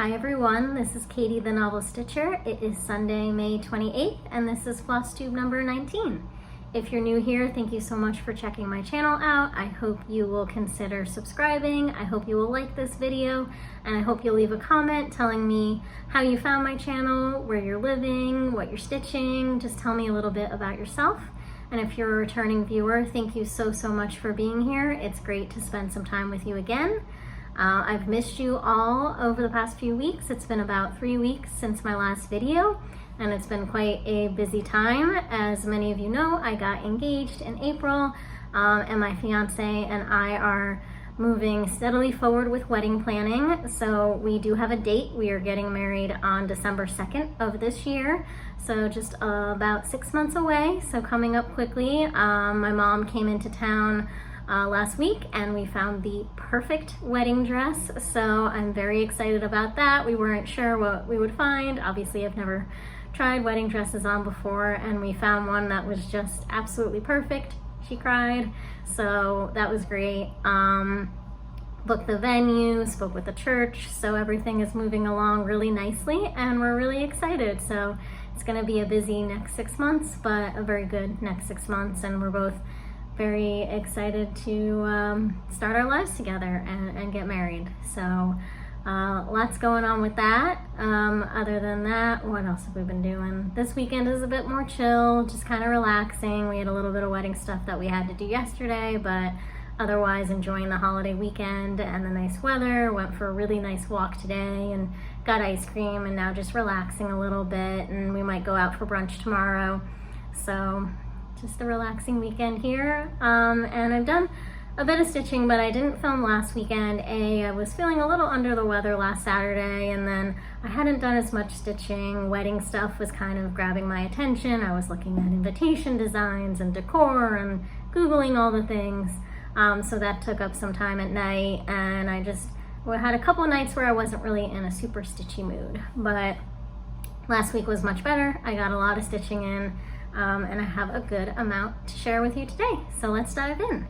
Hi everyone, this is Katie the Novel Stitcher. It is Sunday, May 28th, and this is Flosstube number 19. If you're new here, thank you so much for checking my channel out. I hope you will consider subscribing. I hope you will like this video, and I hope you'll leave a comment telling me how you found my channel, where you're living, what you're stitching. Just tell me a little bit about yourself. And if you're a returning viewer, thank you so much for being here. It's great to spend some time with you again. I've missed you all over the past few weeks. It's been about 3 weeks since my last video, and it's been quite a busy time. As many of you know, I got engaged in April, and my fiance and I are moving steadily forward with wedding planning. So we do have a date. We are getting married on December 2nd of this year. So just about 6 months away, so coming up quickly. My mom came into town last week and we found the perfect wedding dress, so I'm very excited about that. We weren't sure what we would find. Obviously I've never tried wedding dresses on before, and we found one that was just absolutely perfect. She cried, so that was great. Booked the venue, spoke with the church, so everything is moving along really nicely and we're really excited. So it's going to be a busy next 6 months, but a very good next 6 months, and we're both very excited to start our lives together and get married. So lots going on with that. Other than that, what else have we been doing? This weekend is a bit more chill, just kind of relaxing. We had a little bit of wedding stuff that we had to do yesterday, but otherwise enjoying the holiday weekend and the nice weather. Went for a really nice walk today and got ice cream, and now just relaxing a little bit, and we might go out for brunch tomorrow. So just a relaxing weekend here. And I've done a bit of stitching, but I didn't film last weekend. I was feeling a little under the weather last Saturday, and then I hadn't done as much stitching. Wedding stuff was kind of grabbing my attention. I was looking at invitation designs and decor and Googling all the things. So that took up some time at night, and I just had a couple nights where I wasn't really in a super stitchy mood. But last week was much better. I got a lot of stitching in. And I have a good amount to share with you today. So let's dive in.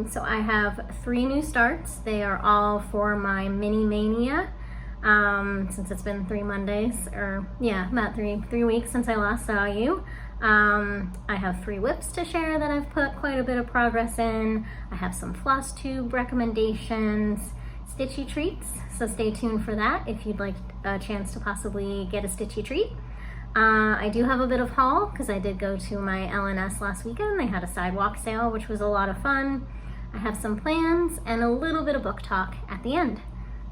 So I have 3 new starts. They are all for my mini Mania. Since it's been 3 Mondays, or yeah, about three weeks since I last saw you. I have 3 whips to share that I've put quite a bit of progress in. I have some Flosstube recommendations, Stitchy treats. So stay tuned for that if you'd like a chance to possibly get a Stitchy treat. I do have a bit of haul because I did go to my LNS last weekend. They had a sidewalk sale, which was a lot of fun. I have some plans and a little bit of book talk at the end.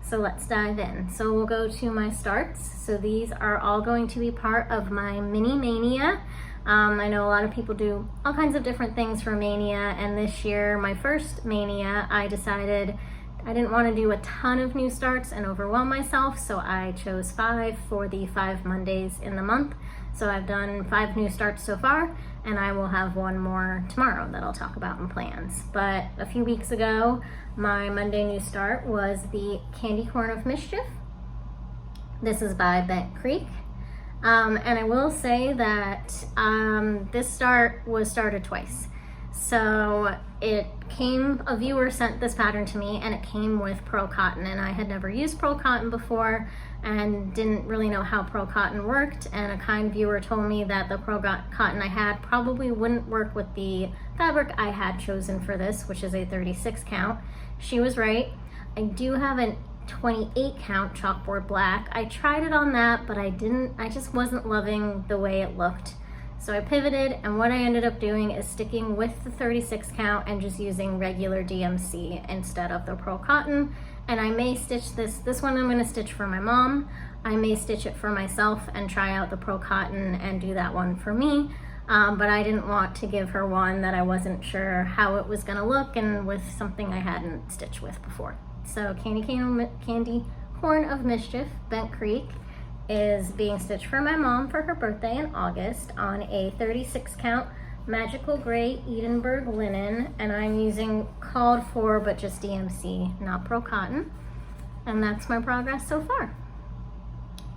So let's dive in. So we'll go to my starts. So these are all going to be part of my mini Mania. I know a lot of people do all kinds of different things for Mania, and this year, my first Mania, I decided I didn't want to do a ton of new starts and overwhelm myself, so I chose 5 for the 5 Mondays in the month. So I've done 5 new starts so far, and I will have 1 more tomorrow that I'll talk about in plans. But a few weeks ago, my Monday new start was the Candy Corn of Mischief. This is by Bent Creek. And I will say that this start was started twice. So it came, a viewer sent this pattern to me, and it came with pearl cotton, and I had never used pearl cotton before and didn't really know how pearl cotton worked, and a kind viewer told me that the pearl cotton I had probably wouldn't work with the fabric I had chosen for this, which is a 36 count. She was right. I do have a 28 count chalkboard black. I tried it on that, but I just wasn't loving the way it looked. So I pivoted, and what I ended up doing is sticking with the 36 count and just using regular DMC instead of the pearl cotton. And I may stitch this one I'm gonna stitch for my mom. I may stitch it for myself and try out the pearl cotton and do that one for me. But I didn't want to give her one that I wasn't sure how it was gonna look and with something I hadn't stitched with before. So Candy Corn of Mischief, Bent Creek, is being stitched for my mom for her birthday in August on a 36 count magical gray Edinburg linen, and I'm using called for but just DMC, not pearl cotton. And that's my progress so far.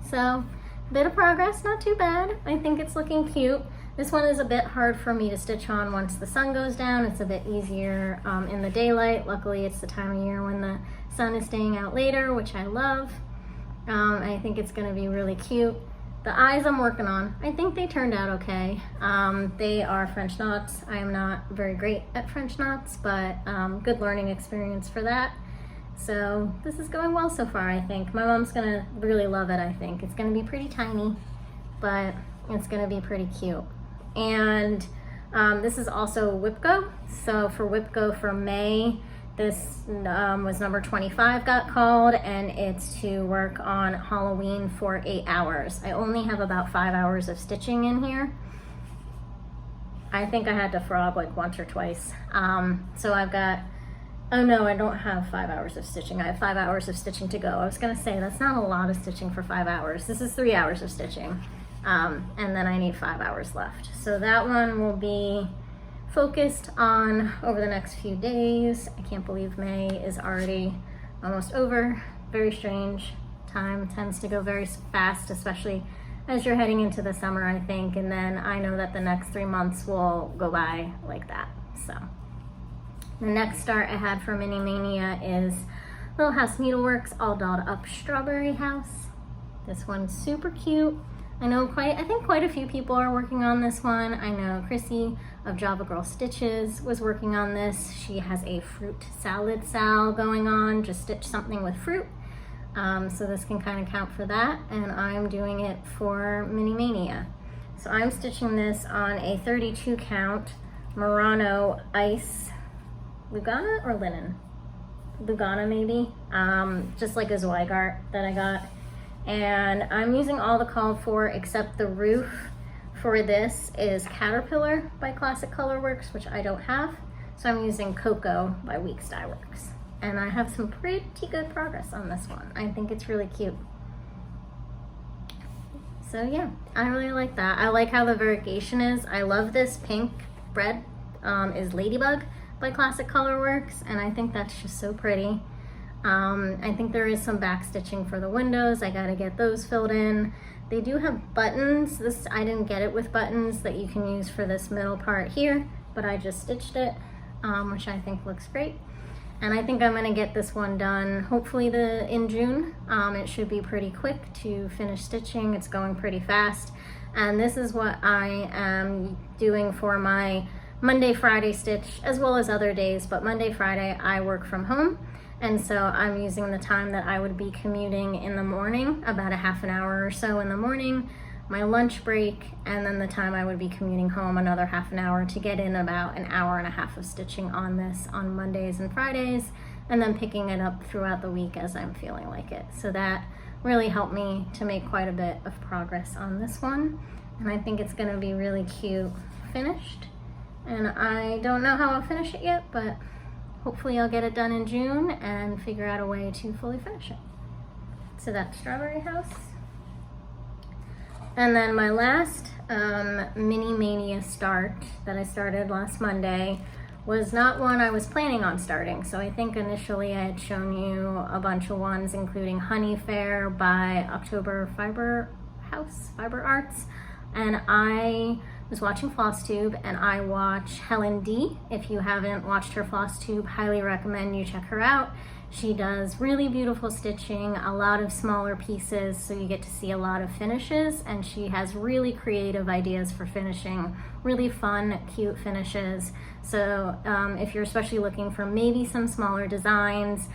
So a bit of progress, not too bad. I think it's looking cute. This one is a bit hard for me to stitch on once the sun goes down. It's a bit easier in the daylight. Luckily it's the time of year when the sun is staying out later, which I love. I think it's gonna be really cute. The eyes I'm working on, I think they turned out okay. They are French knots. I am not very great at French knots, but good learning experience for that. So this is going well so far, I think. My mom's gonna really love it, I think. It's gonna be pretty tiny, but it's gonna be pretty cute. And this is also WIPGO. So for WIPGO for May, this was number 25 got called, and it's to work on Halloween for 8 hours. I only have about 5 hours of stitching in here. I think I had to frog like once or twice. So I've got, oh no, I don't have 5 hours of stitching. I have 5 hours of stitching to go. I was gonna say, that's not a lot of stitching for 5 hours. This is 3 hours of stitching. And then I need 5 hours left. So that one will be focused on over the next few days. I can't believe May is already almost over. Very strange. Time tends to go very fast, especially as you're heading into the summer, I think. And then I know that the next 3 months will go by like that. So the next start I had for Mini Mania is Little House Needleworks All Dolled Up Strawberry House. This one's super cute. I think quite a few people are working on this one. I know Chrissy of Java Girl Stitches was working on this. She has a fruit salad sal going on, just stitch something with fruit. So this can kind of count for that. And I'm doing it for Mini Mania. So I'm stitching this on a 32 count Murano ice, lugana or linen? Lugana maybe, just like a Zweigart that I got. And I'm using all the called for except the roof for this is Caterpillar by Classic Colorworks, which I don't have. So I'm using Cocoa by WIPGO. And I have some pretty good progress on this one. I think it's really cute. So yeah, I really like that. I like how the variegation is. I love this pink thread, is Ladybug by Classic Colorworks, and I think that's just so pretty. I think there is some back stitching for the windows. I gotta get those filled in. They do have buttons. This, I didn't get it with buttons that you can use for this middle part here, but I just stitched it, which I think looks great. And I think I'm gonna get this one done hopefully in June. It should be pretty quick to finish stitching. It's going pretty fast. And this is what I am doing for my Monday, Friday stitch, as well as other days, but Monday, Friday, I work from home. And so I'm using the time that I would be commuting in the morning, about a half an hour or so in the morning, my lunch break, and then the time I would be commuting home, another half an hour to get in about an hour and a half of stitching on this on Mondays and Fridays, and then picking it up throughout the week as I'm feeling like it. So that really helped me to make quite a bit of progress on this one. And I think it's gonna be really cute finished. And I don't know how I'll finish it yet, but hopefully I'll get it done in June and figure out a way to fully finish it. So that's Strawberry House. And then my last Mini Mania start that I started last Monday was not one I was planning on starting. So I think initially I had shown you a bunch of ones, including Honey Fair by October Fiber Arts. And I was watching Flosstube, and I watch Helen D. If you haven't watched her Flosstube, highly recommend you check her out. She does really beautiful stitching, a lot of smaller pieces, so you get to see a lot of finishes, and she has really creative ideas for finishing, really fun, cute finishes. So if you're especially looking for maybe some smaller designs,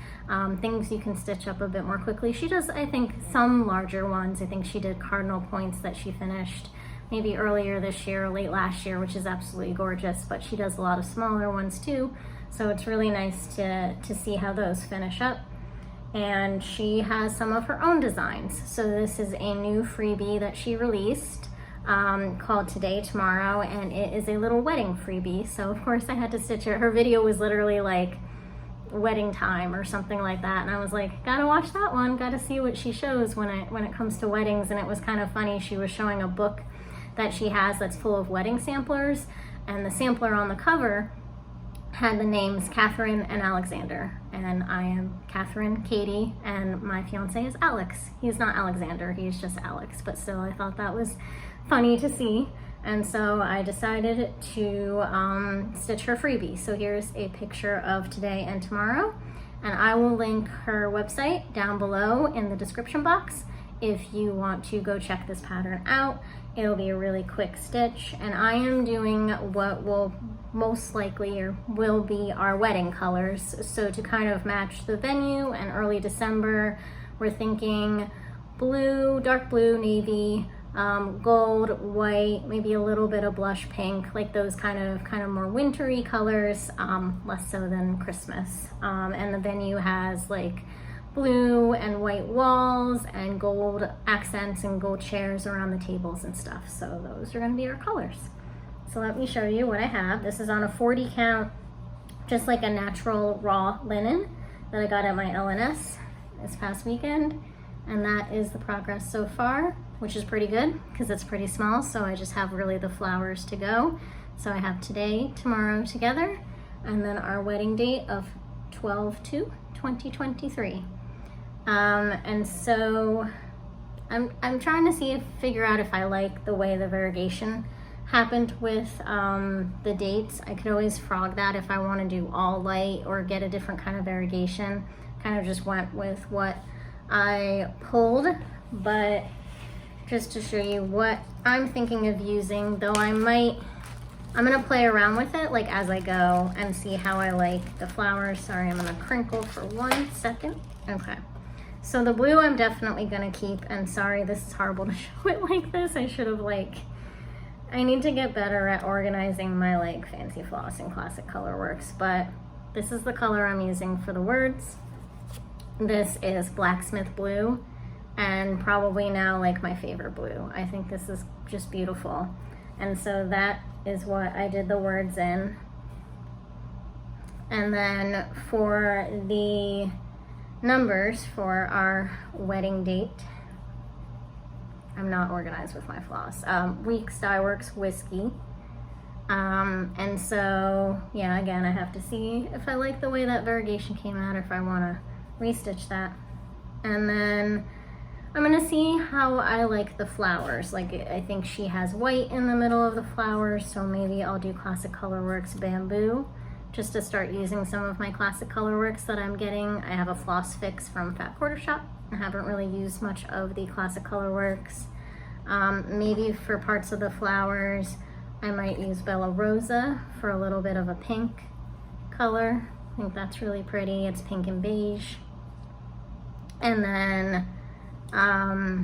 things you can stitch up a bit more quickly, she does, I think, some larger ones. I think she did cardinal points that she finished maybe earlier this year or late last year, which is absolutely gorgeous, but she does a lot of smaller ones too. So it's really nice to see how those finish up. And she has some of her own designs. So this is a new freebie that she released called Today, Tomorrow, and it is a little wedding freebie. So of course I had to stitch it. Her video was literally like wedding time or something like that, and I was like, gotta watch that one, gotta see what she shows when it comes to weddings. And it was kind of funny, she was showing a book that she has that's full of wedding samplers, and the sampler on the cover had the names Catherine and Alexander, and I am Catherine, Katie, and my fiance is Alex. He's not Alexander, he's just Alex, but still I thought that was funny to see, and so I decided to stitch her freebie. So here's a picture of Today and Tomorrow, And I will link her website down below in the description box if you want to go check this pattern out. It'll be a really quick stitch, and I am doing what will most likely or will be our wedding colors. So to kind of match the venue and early December, we're thinking blue, dark blue, navy, gold, white, maybe a little bit of blush pink, like those kind of more wintry colors, less so than Christmas. And the venue has like blue and white walls and gold accents and gold chairs around the tables and stuff. So those are going to be our colors. So let me show you what I have. This is on a 40 count, just like a natural raw linen that I got at my LNS this past weekend. And that is the progress so far, which is pretty good because it's pretty small. So I just have really the flowers to go. So I have today, tomorrow together, and then our wedding date of 12/2/2023. And so I'm trying to figure out if I like the way the variegation happened with the dates. I could always frog that if I want to do all light or get a different kind of variegation. Kind of just went with what I pulled, but just to show you what I'm thinking of using, though I'm gonna play around with it like as I go and see how I like the flowers. Sorry, I'm gonna crinkle for 1 second. Okay. So the blue I'm definitely gonna keep, and sorry, this is horrible to show it like this. I need to get better at organizing my like fancy floss and Classic Colorworks, but this is the color I'm using for the words. This is Blacksmith Blue, and probably now like my favorite blue. I think this is just beautiful. And so that is what I did the words in. And then for the numbers for our wedding date, I'm not organized with my floss. Styleworks Whiskey. And so, yeah, again, I have to see if I like the way that variegation came out or if I want to restitch that. And then I'm gonna see how I like the flowers. Like, I think she has white in the middle of the flowers, so maybe I'll do Classic Colorworks Bamboo just to start using some of my Classic Colorworks that I'm getting. I have a floss fix from Fat Quarter Shop. I haven't really used much of the Classic Colorworks. Maybe for parts of the flowers, I might use Bella Rosa for a little bit of a pink color. I think that's really pretty. It's pink and beige. And then I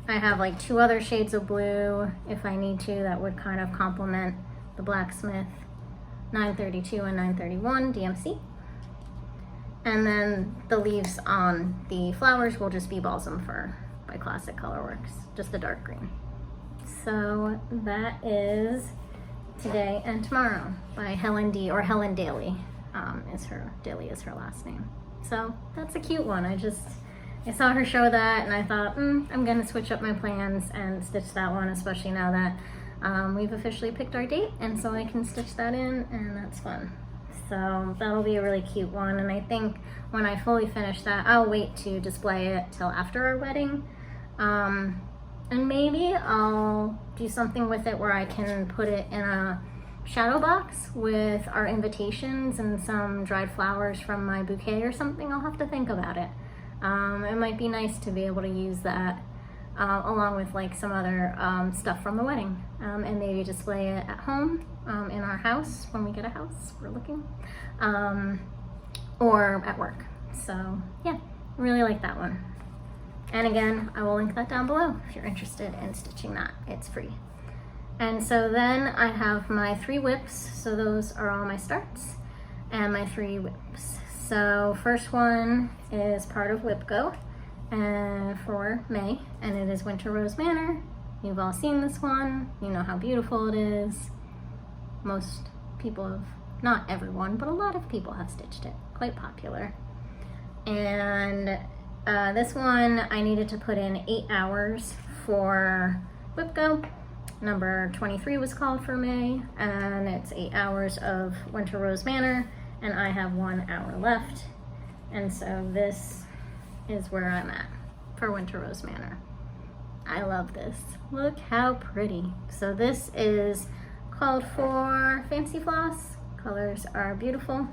have like 2 other shades of blue if I need to that would kind of complement the Blacksmith 932 and 931 DMC. And then the leaves on the flowers will just be Balsam Fir by Classic Colorworks, just the dark green. So that is today and tomorrow by Helen D, or Helen Daly Daly is her last name. So that's a cute one. I saw her show that and I thought, I'm gonna switch up my plans and stitch that one, especially now that we've officially picked our date, and so I can stitch that in, and that's fun. So that'll be a really cute one, and I think when I fully finish that, I'll wait to display it till after our wedding. And maybe I'll do something with it where I can put it in a shadow box with our invitations and some dried flowers from my bouquet or something. I'll have to think about it. It might be nice to be able to use that along with like some other stuff from the wedding, and maybe display it at home in our house when we get a house. We're looking, or at work. So yeah, really like that one. And again, I will link that down below if you're interested in stitching that. It's free. And so then I have my 3 whips. So those are all my starts and my 3 whips. So first one is part of WIPGO for May, and it is Winter Rose Manor. You've all seen this one. You know how beautiful it is. Most people have, not everyone, but a lot of people have stitched it. Quite popular. And this one I needed to put in 8 hours for WIPGO. Number 23 was called for May, and it's 8 hours of Winter Rose Manor, and I have 1 hour left. And so this is where I'm at for Winter Rose Manor. I love this. Look how pretty. So this is called for Fancy Floss. Colors are beautiful.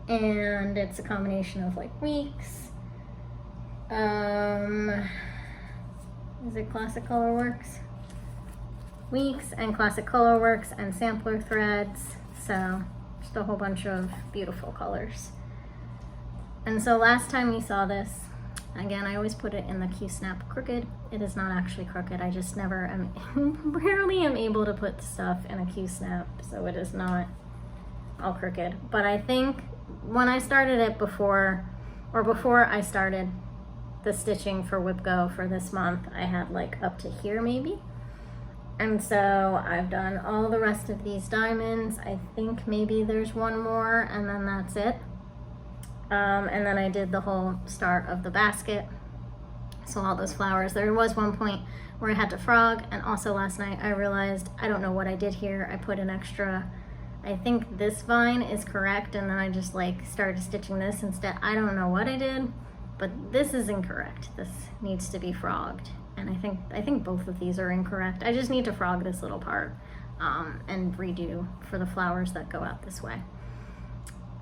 and it's a combination of like weeks. Is it Classic Colorworks? Weeks and Classic Colorworks and sampler threads. So just a whole bunch of beautiful colors. And so last time you saw this, again, I always put it in the Q-snap crooked. It is not actually crooked. I just never am, rarely am able to put stuff in a Q-snap, so it is not all crooked. But I think when I started it before I started the stitching for WIPGO for this month, I had like up to here maybe. And so I've done all the rest of these diamonds. I think maybe there's one more and then that's it. And then I did the whole start of the basket. So all those flowers. There was one point where I had to frog, and also last night I realized I don't know what I did here. I put an extra, I think this vine is correct, and then I just like started stitching this instead. I don't know what I did, but this is incorrect. This needs to be frogged. And I think both of these are incorrect. I just need to frog this little part and redo for the flowers that go out this way.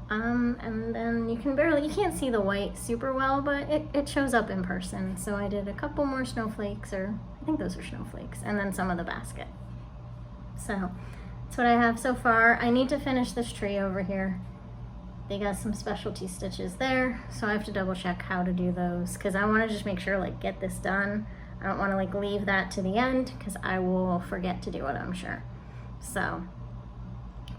And then you can't see the white super well, but it shows up in person. So I did a couple more snowflakes, or I think those are snowflakes, and then some of the basket. So that's what I have so far. I need to finish this tree over here. They got some specialty stitches there, so I have to double check how to do those, because I want to just make sure, like, get this done. I don't want to like leave that to the end, because I will forget to do it, I'm sure. So,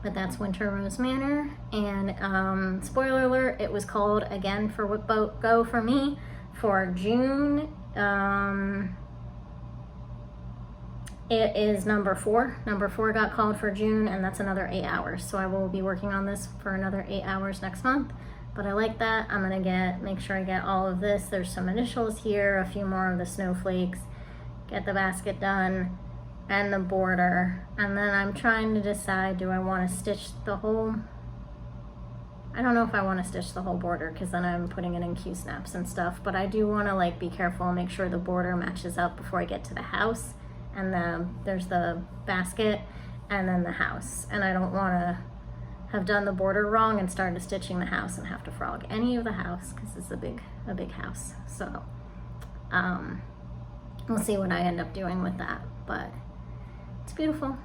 but that's Winter Rose Manor, and spoiler alert, it was called again for WIPGO for me for June. It is number 4. Number 4 got called for June, and that's another 8 hours. So I will be working on this for another 8 hours next month. But I like that. I'm gonna make sure I get all of this. There's some initials here, a few more of the snowflakes, get the basket done, and the border. And then I'm trying to decide, do I want to stitch the whole, I don't know if I want to stitch the whole border, because then I'm putting it in Q-snaps and stuff, but I do want to like be careful and make sure the border matches up before I get to the house. And then there's the basket and then the house. And I don't want to have done the border wrong and started stitching the house and have to frog any of the house, because it's a big house. So we'll see what I end up doing with that, but it's beautiful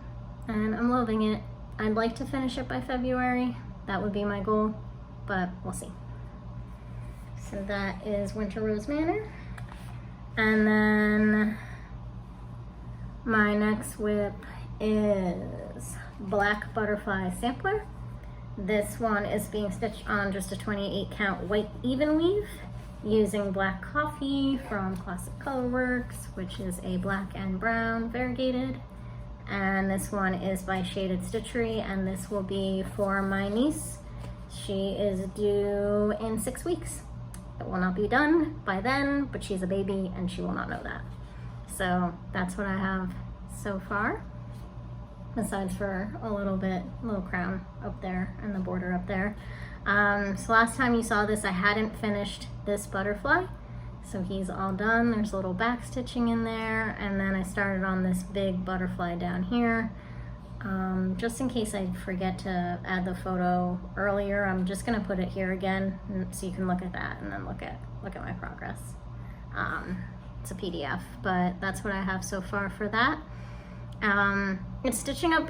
and I'm loving it. I'd like to finish it by February. That would be my goal, but we'll see. So that is Winter Rose Manor. And then my next WIP is Black Butterfly Sampler. This one is being stitched on just a 28 count white even weave using black coffee from Classic Colorworks, which is a black and brown variegated. And this one is by Shaded Stitchery, and this will be for my niece. She is due in 6 weeks. It will not be done by then, but she's a baby and she will not know that. So that's what I have so far, besides for a little crown up there and the border up there. So last time you saw this, I hadn't finished this butterfly, so he's all done. There's a little back stitching in there, and then I started on this big butterfly down here. Just in case I forget to add the photo earlier, I'm just gonna put it here again so you can look at that and then look at my progress. It's a PDF, but that's what I have so far for that. It's stitching up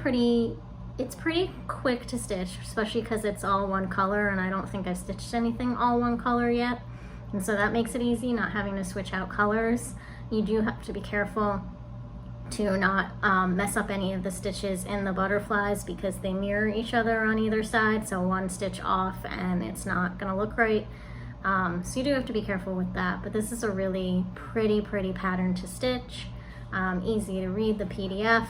it's pretty quick to stitch, especially because it's all one color, and I don't think I've stitched anything all one color yet. And so that makes it easy, not having to switch out colors. You do have to be careful to not mess up any of the stitches in the butterflies, because they mirror each other on either side, so one stitch off and it's not gonna look right. So you do have to be careful with that, but this is a really pretty pattern to stitch. Easy to read the PDF.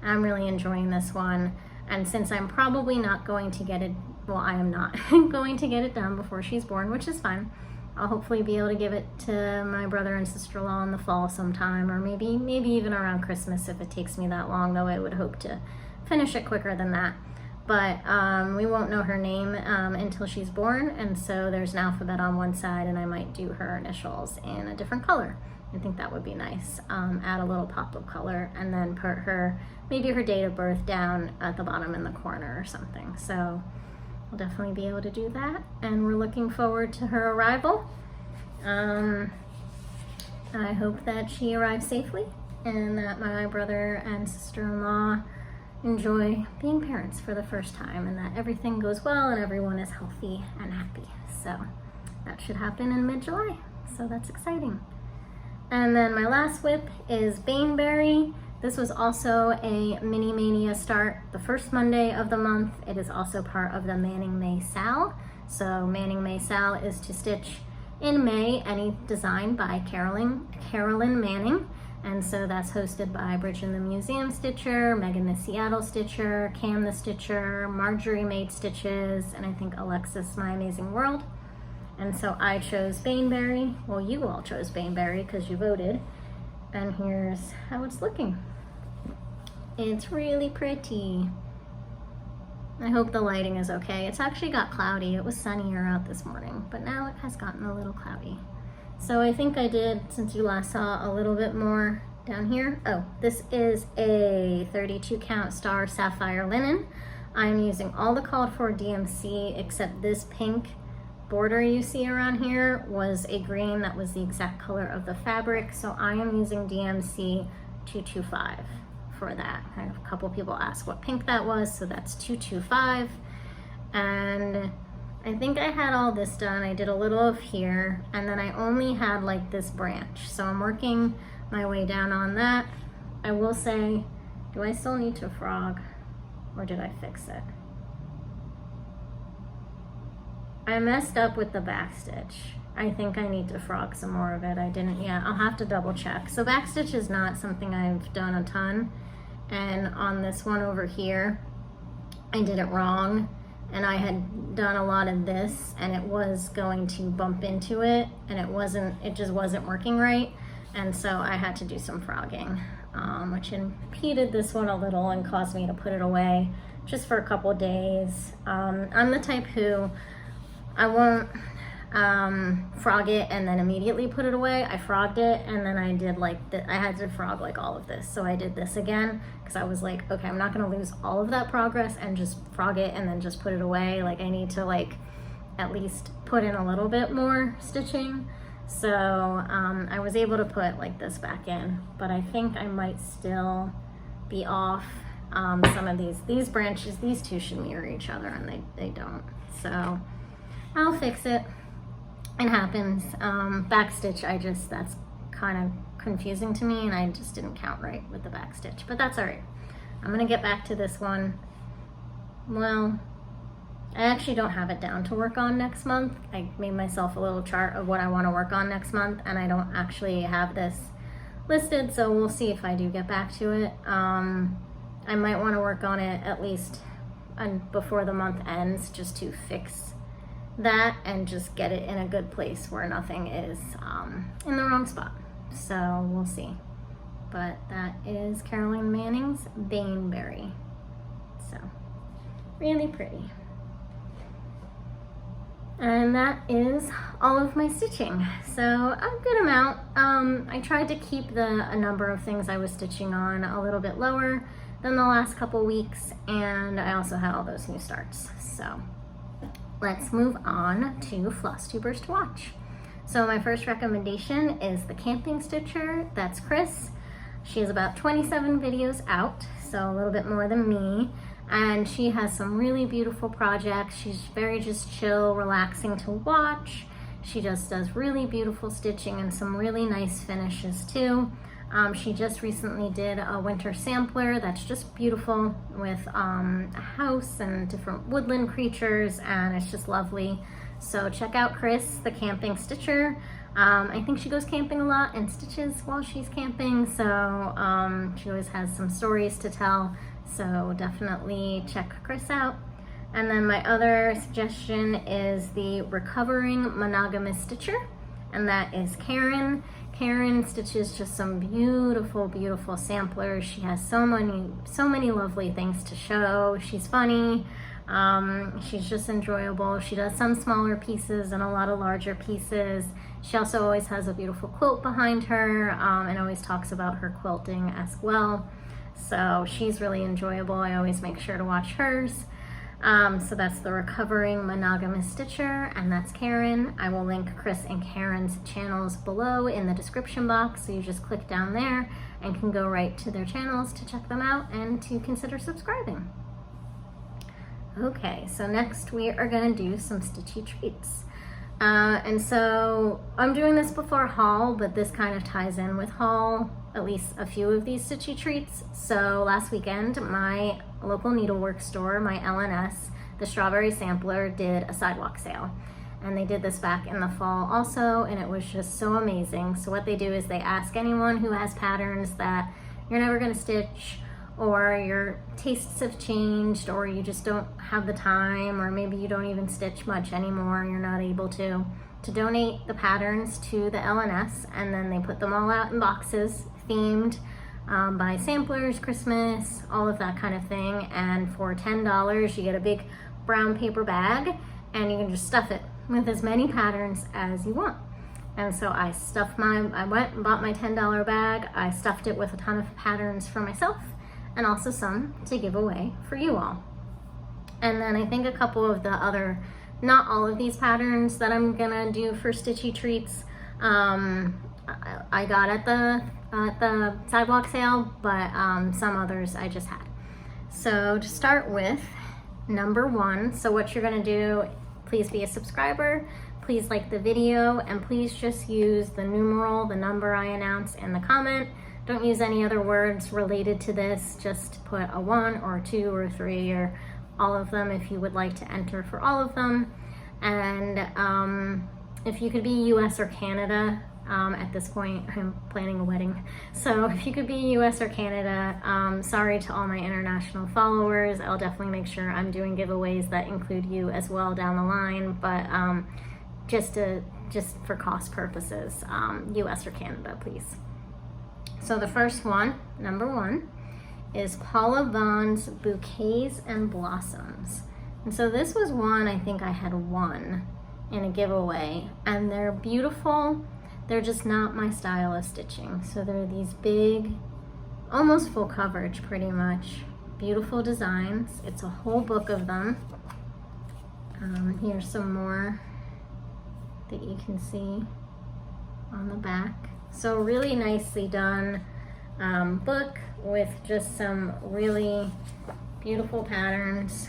I'm really enjoying this one, and since I'm probably not going to get it, well, I am not going to get it done before she's born, which is fine. I'll hopefully be able to give it to my brother and sister-in-law in the fall sometime, or maybe even around Christmas if it takes me that long, though I would hope to finish it quicker than that. But we won't know her name until she's born, and so there's an alphabet on one side, and I might do her initials in a different color. I think that would be nice. Add a little pop of color, and then put maybe her date of birth down at the bottom in the corner or something. So we'll definitely be able to do that. And we're looking forward to her arrival. I hope that she arrives safely and that my brother and sister-in-law enjoy being parents for the first time, and that everything goes well and everyone is healthy and happy. So that should happen in mid-July, so that's exciting. And then my last WIP is Baneberry. This was also a mini Mania start the first Monday of the month. It is also part of the Manning May Sal. So Manning May Sal is to stitch in May any design by Carolyn Manning. And so that's hosted by Bridget the Museum Stitcher, Megan the Seattle Stitcher, Cam the Stitcher, Marjorie Made Stitches, and I think Alexis My Amazing World. And so I chose Baneberry. Well, you all chose Baneberry because you voted. And here's how it's looking. It's really pretty. I hope the lighting is okay. It's actually got cloudy. It was sunnier out this morning, but now it has gotten a little cloudy. So I think I did, since you last saw, a little bit more down here. Oh, this is a 32 count star sapphire linen. I'm using all the called for DMC except this pink border you see around here was a green that was the exact color of the fabric. So I am using DMC 225 for that. I have a couple people ask what pink that was, so that's 225. And I think I had all this done. I did a little of here, and then I only had like this branch. So I'm working my way down on that. I will say, do I still need to frog, or did I fix it? I messed up with the back stitch. I think I need to frog some more of it. I didn't yet. I'll have to double check. So back stitch is not something I've done a ton. And on this one over here, I did it wrong. And I had done a lot of this, and it was going to bump into it, and it just wasn't working right. And so I had to do some frogging, which impeded this one a little and caused me to put it away just for a couple days. I'm the type who I won't frog it and then immediately put it away. I frogged it, and then I did like I had to frog like all of this. So I did this again because I was like, okay, I'm not gonna lose all of that progress and just frog it and then just put it away. Like I need to like at least put in a little bit more stitching. So I was able to put like this back in, but I think I might still be off some of these branches. These two should mirror each other, and they don't. So I'll fix it. It happens. Back stitch, that's kind of confusing to me, and I just didn't count right with the back stitch, but that's all right. I'm gonna get back to this one. Well, I actually don't have it down to work on next month. I made myself a little chart of what I want to work on next month, and I don't actually have this listed, so we'll see if I do get back to it. I might want to work on it at least before the month ends, just to fix that and just get it in a good place where nothing is in the wrong spot. So we'll see. But that is Carolyn Manning's Baneberry. So really pretty. And that is all of my stitching. So a good amount. I tried to keep a number of things I was stitching on a little bit lower than the last couple weeks, and I also had all those new starts. So let's move on to Flosstubers to watch. So my first recommendation is the Camping Stitcher. That's Chris. She has about 27 videos out, so a little bit more than me. And she has some really beautiful projects. She's very just chill, relaxing to watch. She just does really beautiful stitching and some really nice finishes too. She just recently did a winter sampler that's just beautiful with a house and different woodland creatures, and it's just lovely. So check out Chris, the Camping Stitcher. I think she goes camping a lot and stitches while she's camping, so she always has some stories to tell. So definitely check Chris out. And then my other suggestion is the Recovering Monogamous Stitcher, and that is Karen. Karen stitches just some beautiful, beautiful samplers. She has so many lovely things to show. She's funny. She's just enjoyable. She does some smaller pieces and a lot of larger pieces. She also always has a beautiful quilt behind her, and always talks about her quilting as well. So she's really enjoyable. I always make sure to watch hers. So that's the Recovering Monogamous Stitcher, and that's Karen. I will link Chris and Karen's channels below in the description box, so you just click down there and can go right to their channels to check them out and to consider subscribing. Okay, so next we are gonna do some Stitchy treats. And so I'm doing this before haul, but this kind of ties in with haul, at least a few of these Stitchy treats. So last weekend, my local Needleworks store, my LNS, the Strawberry Sampler, did a sidewalk sale. And they did this back in the fall also, and it was just so amazing. So what they do is they ask anyone who has patterns that you're never gonna stitch, or your tastes have changed, or you just don't have the time, or maybe you don't even stitch much anymore, you're not able to donate the patterns to the LNS, and then they put them all out in boxes, themed by samplers, Christmas, all of that kind of thing. And for $10, you get a big brown paper bag, and you can just stuff it with as many patterns as you want. And so I went and bought my $10 bag, I stuffed it with a ton of patterns for myself, and also some to give away for you all. And then I think a couple of the other, not all of these patterns that I'm gonna do for Stitchy treats, I got at the sidewalk sale, but some others I just had. So to start with, number 1, so what you're gonna do, please be a subscriber, please like the video, and please just use the numeral, the number I announce in the comment. Don't use any other words related to this, just put a 1 or 2 or 3 or all of them if you would like to enter for all of them. And if you could be US or Canada, at this point I'm planning a wedding, so if you could be US or Canada, sorry to all my international followers, I'll definitely make sure I'm doing giveaways that include you as well down the line, but just for cost purposes, US or Canada, please. So the first one, number 1, is Paula Vaughn's Bouquets and Blossoms. And so this was one I think I had won in a giveaway, and they're beautiful. They're just not my style of stitching. So they're these big, almost full coverage pretty much, beautiful designs. It's a whole book of them. Here's some more that you can see on the back. So really nicely done book with just some really beautiful patterns.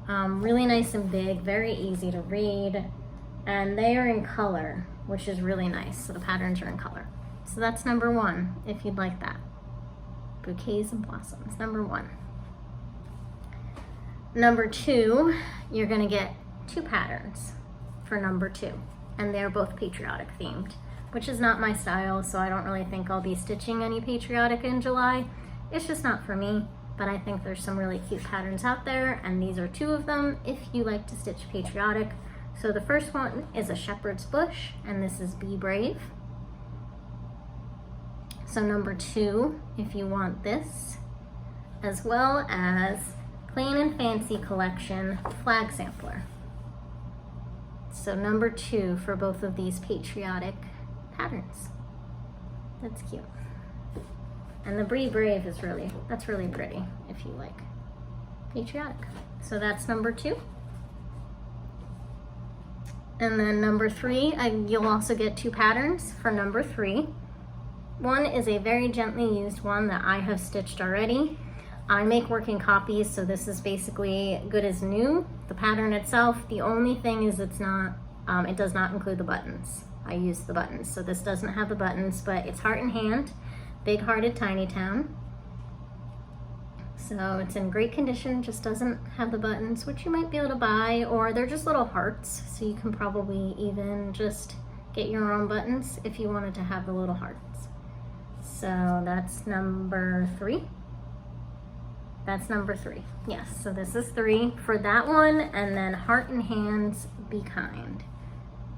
Really nice and big, very easy to read, and they are in color, which is really nice. So the patterns are in color. So that's number 1, if you'd like that. Bouquets and Blossoms, number 1. Number 2, you're gonna get 2 patterns for number 2, and they're both patriotic themed, which is not my style, so I don't really think I'll be stitching any patriotic in July. It's just not for me, but I think there's some really cute patterns out there, and these are 2 of them if you like to stitch patriotic. So the first one is a shepherd's bush, and this is Be Brave. So number 2, if you want this, as well as Plain and Fancy Collection Flag Sampler. So number 2 for both of these patriotic patterns. That's cute. And the Be Brave is that's really pretty if you like patriotic. So that's number 2. And then number 3, you'll also get 2 patterns for number 3. One is a very gently used one that I have stitched already. I make working copies, so this is basically good as new. The pattern itself, the only thing is it does not include the buttons. I use the buttons, so this doesn't have the buttons, but it's Heart in Hand, Big Hearted Tiny Town. So it's in great condition, just doesn't have the buttons, which you might be able to buy, or they're just little hearts, so you can probably even just get your own buttons if you wanted to have the little hearts. So that's number 3. That's number 3. Yes, so this is 3 for that one, and then Heart in Hands, Be Kind,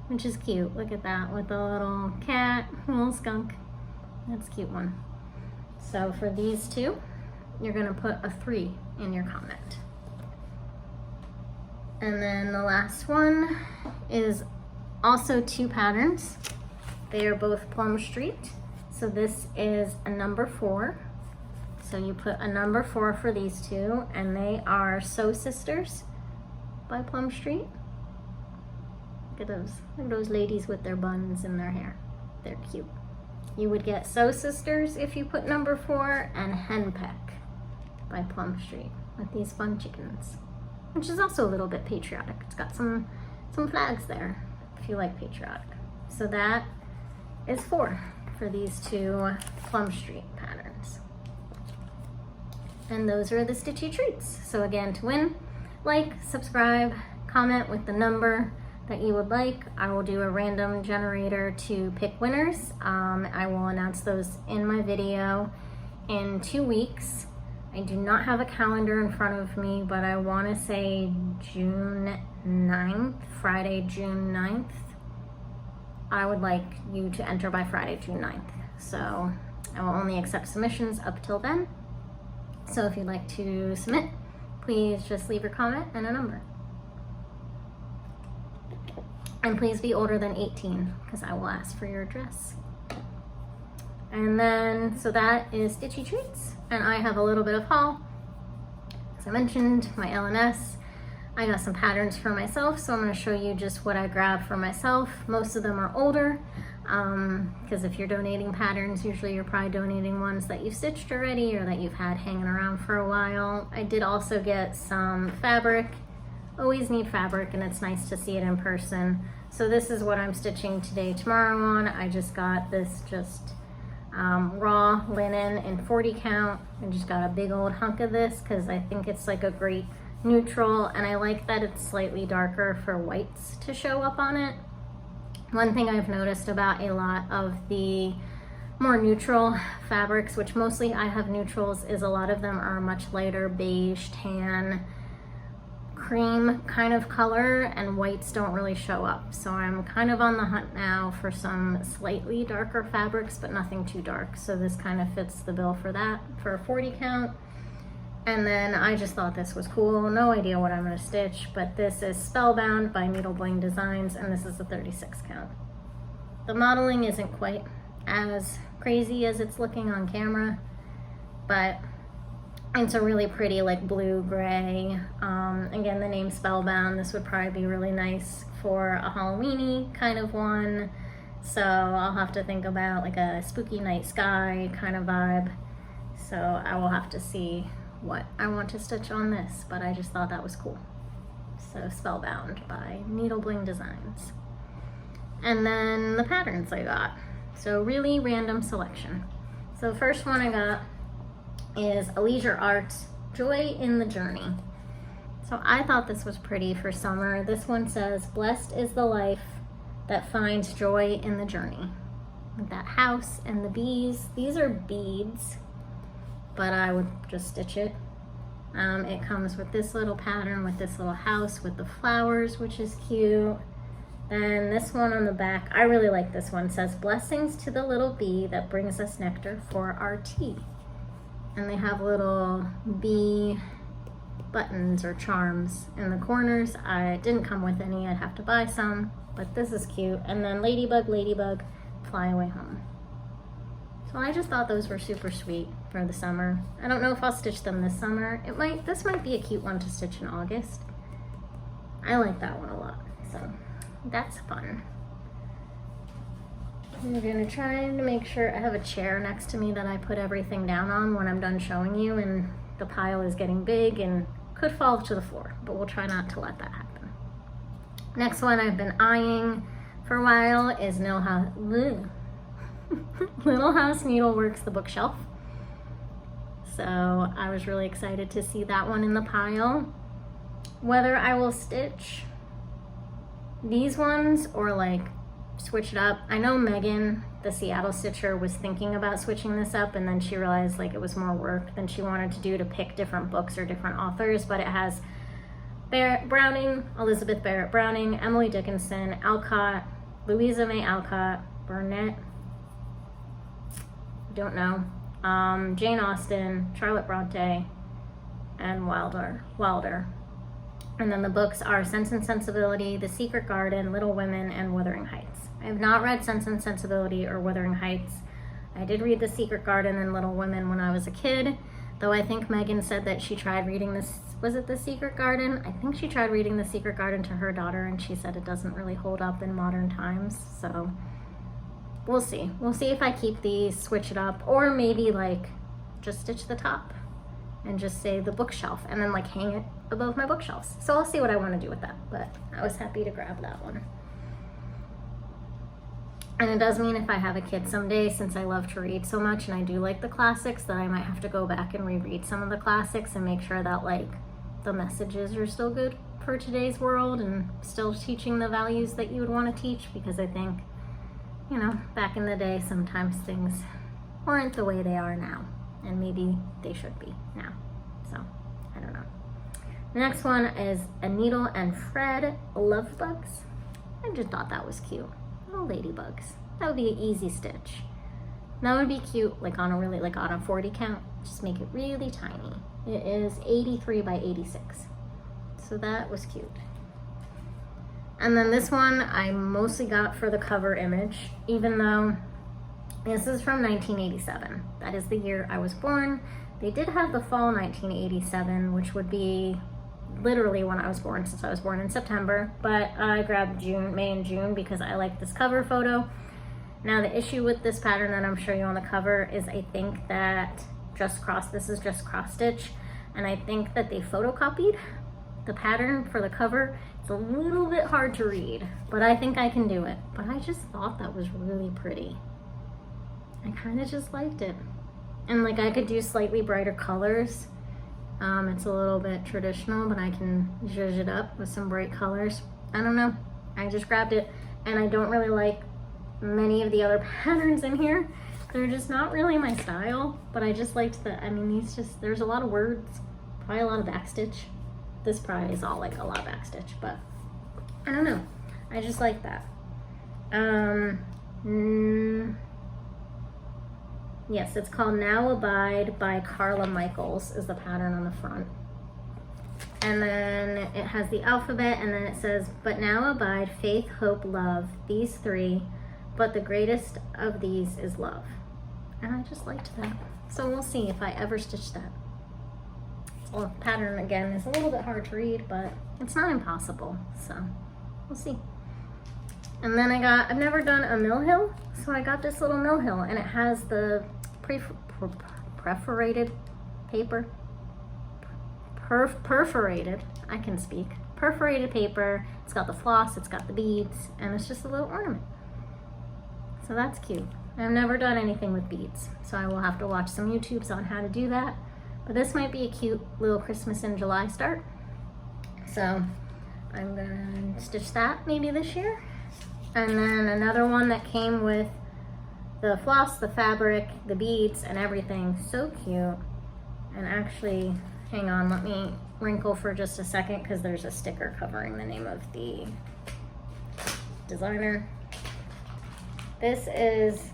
which is cute. Look at that with the little cat, little skunk. That's a cute one. So for these 2, you're gonna put a 3 in your comment. And then the last one is also 2 patterns. They are both Plum Street. So this is a number 4. So you put a number 4 for these two, and they are Sew Sisters by Plum Street. Look at those ladies with their buns in their hair. They're cute. You would get Sew Sisters if you put number 4, and Henpeck by Plum Street with these fun chickens, which is also a little bit patriotic. It's got some flags there if you like patriotic. So that is 4 for these two Plum Street patterns. And those are the Stitchy treats. So again, to win, like, subscribe, comment with the number that you would like. I will do a random generator to pick winners. I will announce those in my video in 2 weeks. I do not have a calendar in front of me, but I want to say June 9th, Friday, June 9th. I would like you to enter by Friday, June 9th. So I will only accept submissions up till then. So if you'd like to submit, please just leave your comment and a number. And please be older than 18, because I will ask for your address. And then, so that is Stitchy Treats. And I have a little bit of haul. As I mentioned, my LNS. I got some patterns for myself, so I'm going to show you just what I grabbed for myself. Most of them are older, because if you're donating patterns, usually you're probably donating ones that you've stitched already or that you've had hanging around for a while. I did also get some fabric. Always need fabric, and it's nice to see it in person. So this is what I'm stitching today, tomorrow on. I just got this raw linen in 40 count. I just got a big old hunk of this because I think it's like a great neutral, and I like that it's slightly darker for whites to show up on it. One thing I've noticed about a lot of the more neutral fabrics, which mostly I have neutrals, is a lot of them are much lighter beige, tan, cream kind of color, and whites don't really show up. So I'm kind of on the hunt now for some slightly darker fabrics, but nothing too dark. So this kind of fits the bill for that, for a 40 count. And then I just thought this was cool. No idea what I'm going to stitch, but this is Spellbound by Needle Bling Designs, and this is a 36 count. The modeling isn't quite as crazy as it's looking on camera, but it's a really pretty like blue gray. Again, the name Spellbound, this would probably be really nice for a Halloween-y kind of one. So I'll have to think about like a spooky night sky kind of vibe. So I will have to see what I want to stitch on this, but I just thought that was cool. So Spellbound by Needle Bling Designs. And then the patterns I got. So really random selection. So the first one I got is Leisure Arts, Joy in the Journey. So I thought this was pretty for summer. This one says, blessed is the life that finds joy in the journey. With that house and the bees. These are beads, but I would just stitch it. It comes with this little pattern with this little house with the flowers, which is cute. Then this one on the back, I really like this one. It says, blessings to the little bee that brings us nectar for our tea. And they have little bee buttons or charms in the corners. I didn't come with any, I'd have to buy some, but this is cute. And then ladybug, ladybug, fly away home. So I just thought those were super sweet for the summer. I don't know if I'll stitch them this summer. This might be a cute one to stitch in August. I like that one a lot, so that's fun. I'm gonna try to make sure I have a chair next to me that I put everything down on when I'm done showing you, and the pile is getting big and could fall to the floor, but we'll try not to let that happen. Next one I've been eyeing for a while is Little House Needleworks, the bookshelf. So I was really excited to see that one in the pile. Whether I will stitch these ones or like switch it up. I know Megan, the Seattle stitcher, was thinking about switching this up, and then she realized like it was more work than she wanted to do to pick different books or different authors, but it has Browning, Elizabeth Barrett Browning, Emily Dickinson, Alcott, Louisa May Alcott, Burnett, don't know, Jane Austen, Charlotte Bronte, and Wilder. And then the books are Sense and Sensibility, The Secret Garden, Little Women, and Wuthering Heights. I have not read Sense and Sensibility or Wuthering Heights. I did read The Secret Garden and Little Women when I was a kid, Though I think Megan said that she tried reading this, was it The Secret Garden? I think she tried reading The Secret Garden to her daughter and she said it doesn't really hold up in modern times. So we'll see. We'll see if I keep these, switch it up, or maybe like just stitch the top and just say the bookshelf and then like hang it above my bookshelves. So I'll see what I want to do with that, but I was happy to grab that one. And it does mean if I have a kid someday, since I love to read so much and I do like the classics, that I might have to go back and reread some of the classics and make sure that like the messages are still good for today's world and still teaching the values that you would want to teach, because I think, you know, back in the day, sometimes things weren't the way they are now, and maybe they should be now. So, I don't know. The next one is a Needle and Thread Love Bugs. I just thought that was cute. Little ladybugs. That would be an easy stitch. That would be cute, like on a really, like on a 40 count. Just make it really tiny. It is 83 by 86. So that was cute. And then this one I mostly got for the cover image, even though this is from 1987. That is the year I was born. They did have the fall 1987, which would be literally when I was born, since I was born in September, but I grabbed May and June because I like this cover photo. Now the issue with this pattern that I'm showing you on the cover is I think that this is just cross stitch, and I think that they photocopied the pattern for the cover. It's a little bit hard to read, but I think I can do it. But I just thought that was really pretty. I kind of just liked it. And like I could do slightly brighter colors. It's a little bit traditional, but I can zhuzh it up with some bright colors. I don't know. I just grabbed it, and I don't really like many of the other patterns in here. They're just not really my style, but I just liked the, I mean, there's a lot of words, probably a lot of backstitch. This probably is all like a lot of backstitch, but I don't know. I just like that. Yes, it's called Now Abide by Carla Michaels is the pattern on the front. And then it has the alphabet, and then it says, but now abide faith, hope, love, these three, but the greatest of these is love. And I just liked that. So we'll see if I ever stitch that. Well, the pattern again is a little bit hard to read, but it's not impossible, so we'll see. And then I've never done a mill hill, so I got this little mill hill, and it has the perforated paper, perforated, I can speak, perforated paper. It's got the floss, it's got the beads, and it's just a little ornament. So that's cute. I've never done anything with beads, so I will have to watch some YouTubes on how to do that. But this might be a cute little Christmas in July start. So I'm gonna stitch that maybe this year. And then another one that came with the floss, the fabric, the beads, and everything. So cute. And actually, hang on, let me wrinkle for just a second because there's a sticker covering the name of the designer. This is,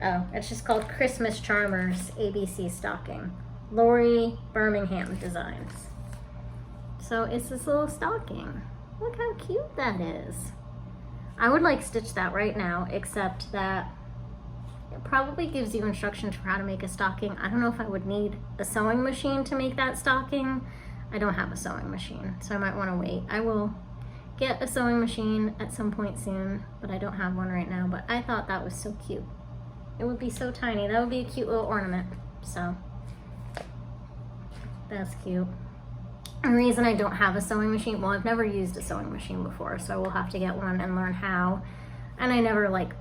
it's just called Christmas Charmers ABC Stocking. Lori Birmingham Designs. So it's this little stocking. Look how cute that is. I would like stitch that right now, except that it probably gives you instructions for how to make a stocking. I don't know if I would need a sewing machine to make that stocking. I don't have a sewing machine, so I might want to wait. I will get a sewing machine at some point soon, but I don't have one right now. But I thought that was so cute. It would be so tiny. That would be a cute little ornament. So that's cute. The reason I don't have a sewing machine, well, I've never used a sewing machine before, so I will have to get one and learn how. And I never like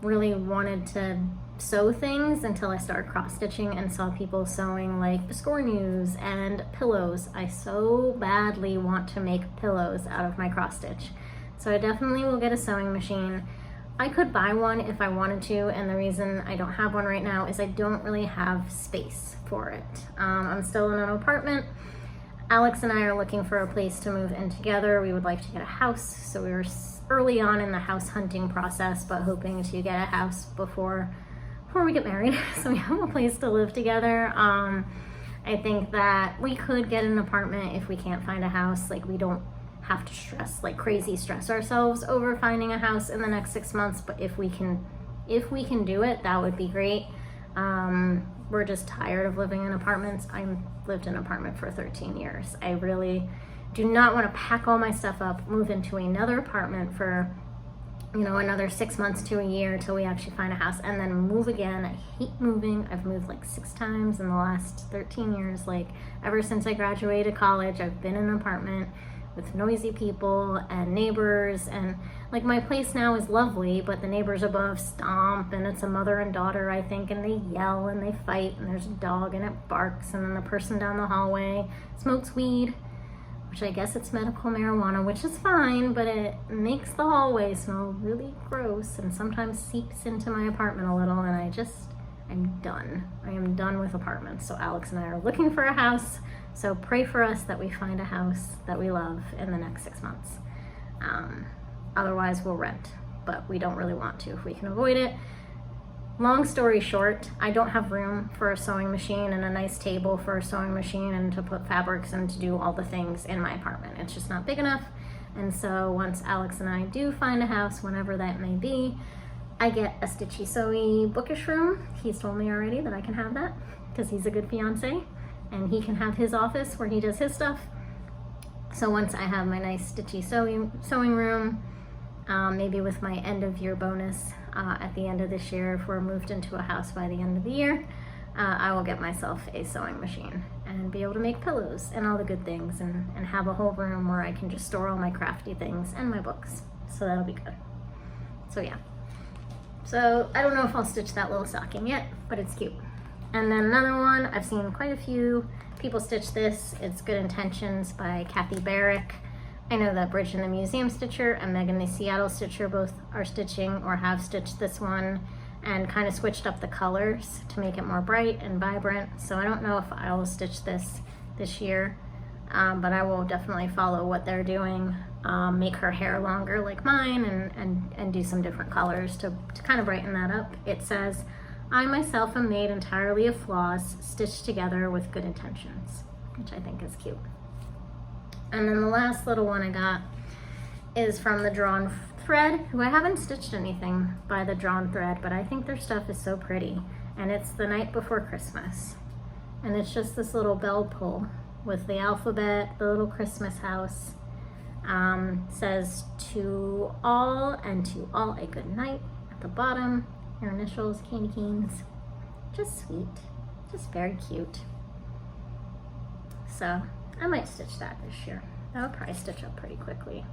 really wanted to sew things until I started cross stitching and saw people sewing like biscornues and pillows. I so badly want to make pillows out of my cross stitch. So I definitely will get a sewing machine. I could buy one if I wanted to, and the reason I don't have one right now is I don't really have space for it. I'm still in an apartment. Alex and I are looking for a place to move in together. We would like to get a house, so we were early on in the house hunting process, but hoping to get a house before we get married, so we have a place to live together. I think that we could get an apartment if we can't find a house. Like, we don't have to stress ourselves over finding a house in the next 6 months, but if we can do it, that would be great. We're just tired of living in apartments. I've lived in an apartment for 13 years. I really do not want to pack all my stuff up, move into another apartment for, you know, another 6 months to a year till we actually find a house, and then move again. I hate moving. I've moved like 6 times in the last 13 years. Like, ever since I graduated college, I've been in an apartment with noisy people and neighbors, and like, my place now is lovely, but the neighbors above stomp, and it's a mother and daughter, I think, and they yell and they fight, and there's a dog and it barks, and then the person down the hallway smokes weed, which I guess it's medical marijuana, which is fine, but it makes the hallway smell really gross and sometimes seeps into my apartment a little, and I'm done. I am done with apartments. So Alex and I are looking for a house. So pray for us that we find a house that we love in the next 6 months. Otherwise we'll rent, but we don't really want to if we can avoid it. Long story short, I don't have room for a sewing machine and a nice table for a sewing machine and to put fabrics and to do all the things in my apartment. It's just not big enough. And so once Alex and I do find a house, whenever that may be, I get a Stitchy Sewy Bookish room. He's told me already that I can have that because he's a good fiance, and he can have his office where he does his stuff. So once I have my nice Stitchy sewing room, maybe with my end of year bonus at the end of this year, if we're moved into a house by the end of the year, I will get myself a sewing machine and be able to make pillows and all the good things, and have a whole room where I can just store all my crafty things and my books. So that'll be good. So yeah. So I don't know if I'll stitch that little stocking yet, but it's cute. And then another one, I've seen quite a few people stitch this. It's Good Intentions by Kathy Barrick. I know that Bridge and the Museum Stitcher and Megan the Seattle Stitcher both are stitching or have stitched this one and kind of switched up the colors to make it more bright and vibrant. So I don't know if I will stitch this year, but I will definitely follow what they're doing. Make her hair longer like mine, and do some different colors to kind of brighten that up. It says, I myself am made entirely of floss stitched together with good intentions, which I think is cute. And then the last little one I got is from the Drawn Thread, who I haven't stitched anything by the Drawn Thread, but I think their stuff is so pretty. And it's The Night Before Christmas. And it's just this little bell pull with the alphabet, the little Christmas house. Says to all, and to all a good night at the bottom. Your initials, Candy Canes. Just sweet. Just very cute. So I might stitch that this year. That would probably stitch up pretty quickly.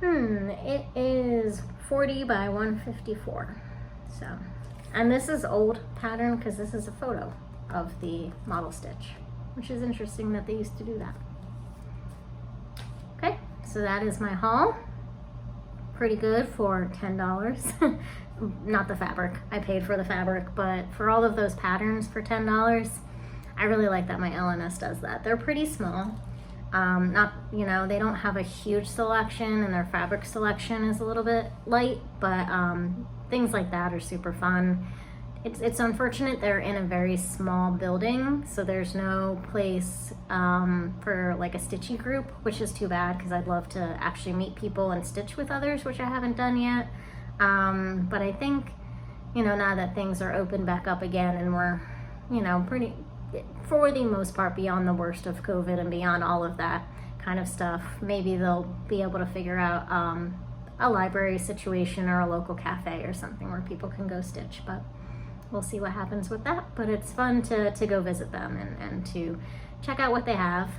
It is 40 by 154. So, and this is old pattern because this is a photo of the model stitch, which is interesting that they used to do that. Okay, so that is my haul. Pretty good for $10. Not the fabric, I paid for the fabric, but for all of those patterns for $10, I really like that my LNS does that. They're pretty small. Not, you know, they don't have a huge selection, and their fabric selection is a little bit light, but things like that are super fun. It's unfortunate they're in a very small building, so there's no place for like a stitchy group, which is too bad because I'd love to actually meet people and stitch with others, which I haven't done yet. But I think, you know, now that things are opened back up again and we're, you know, pretty, for the most part, beyond the worst of COVID and beyond all of that kind of stuff, maybe they'll be able to figure out a library situation or a local cafe or something where people can go stitch. But we'll see what happens with that. But it's fun to go visit them and to check out what they have.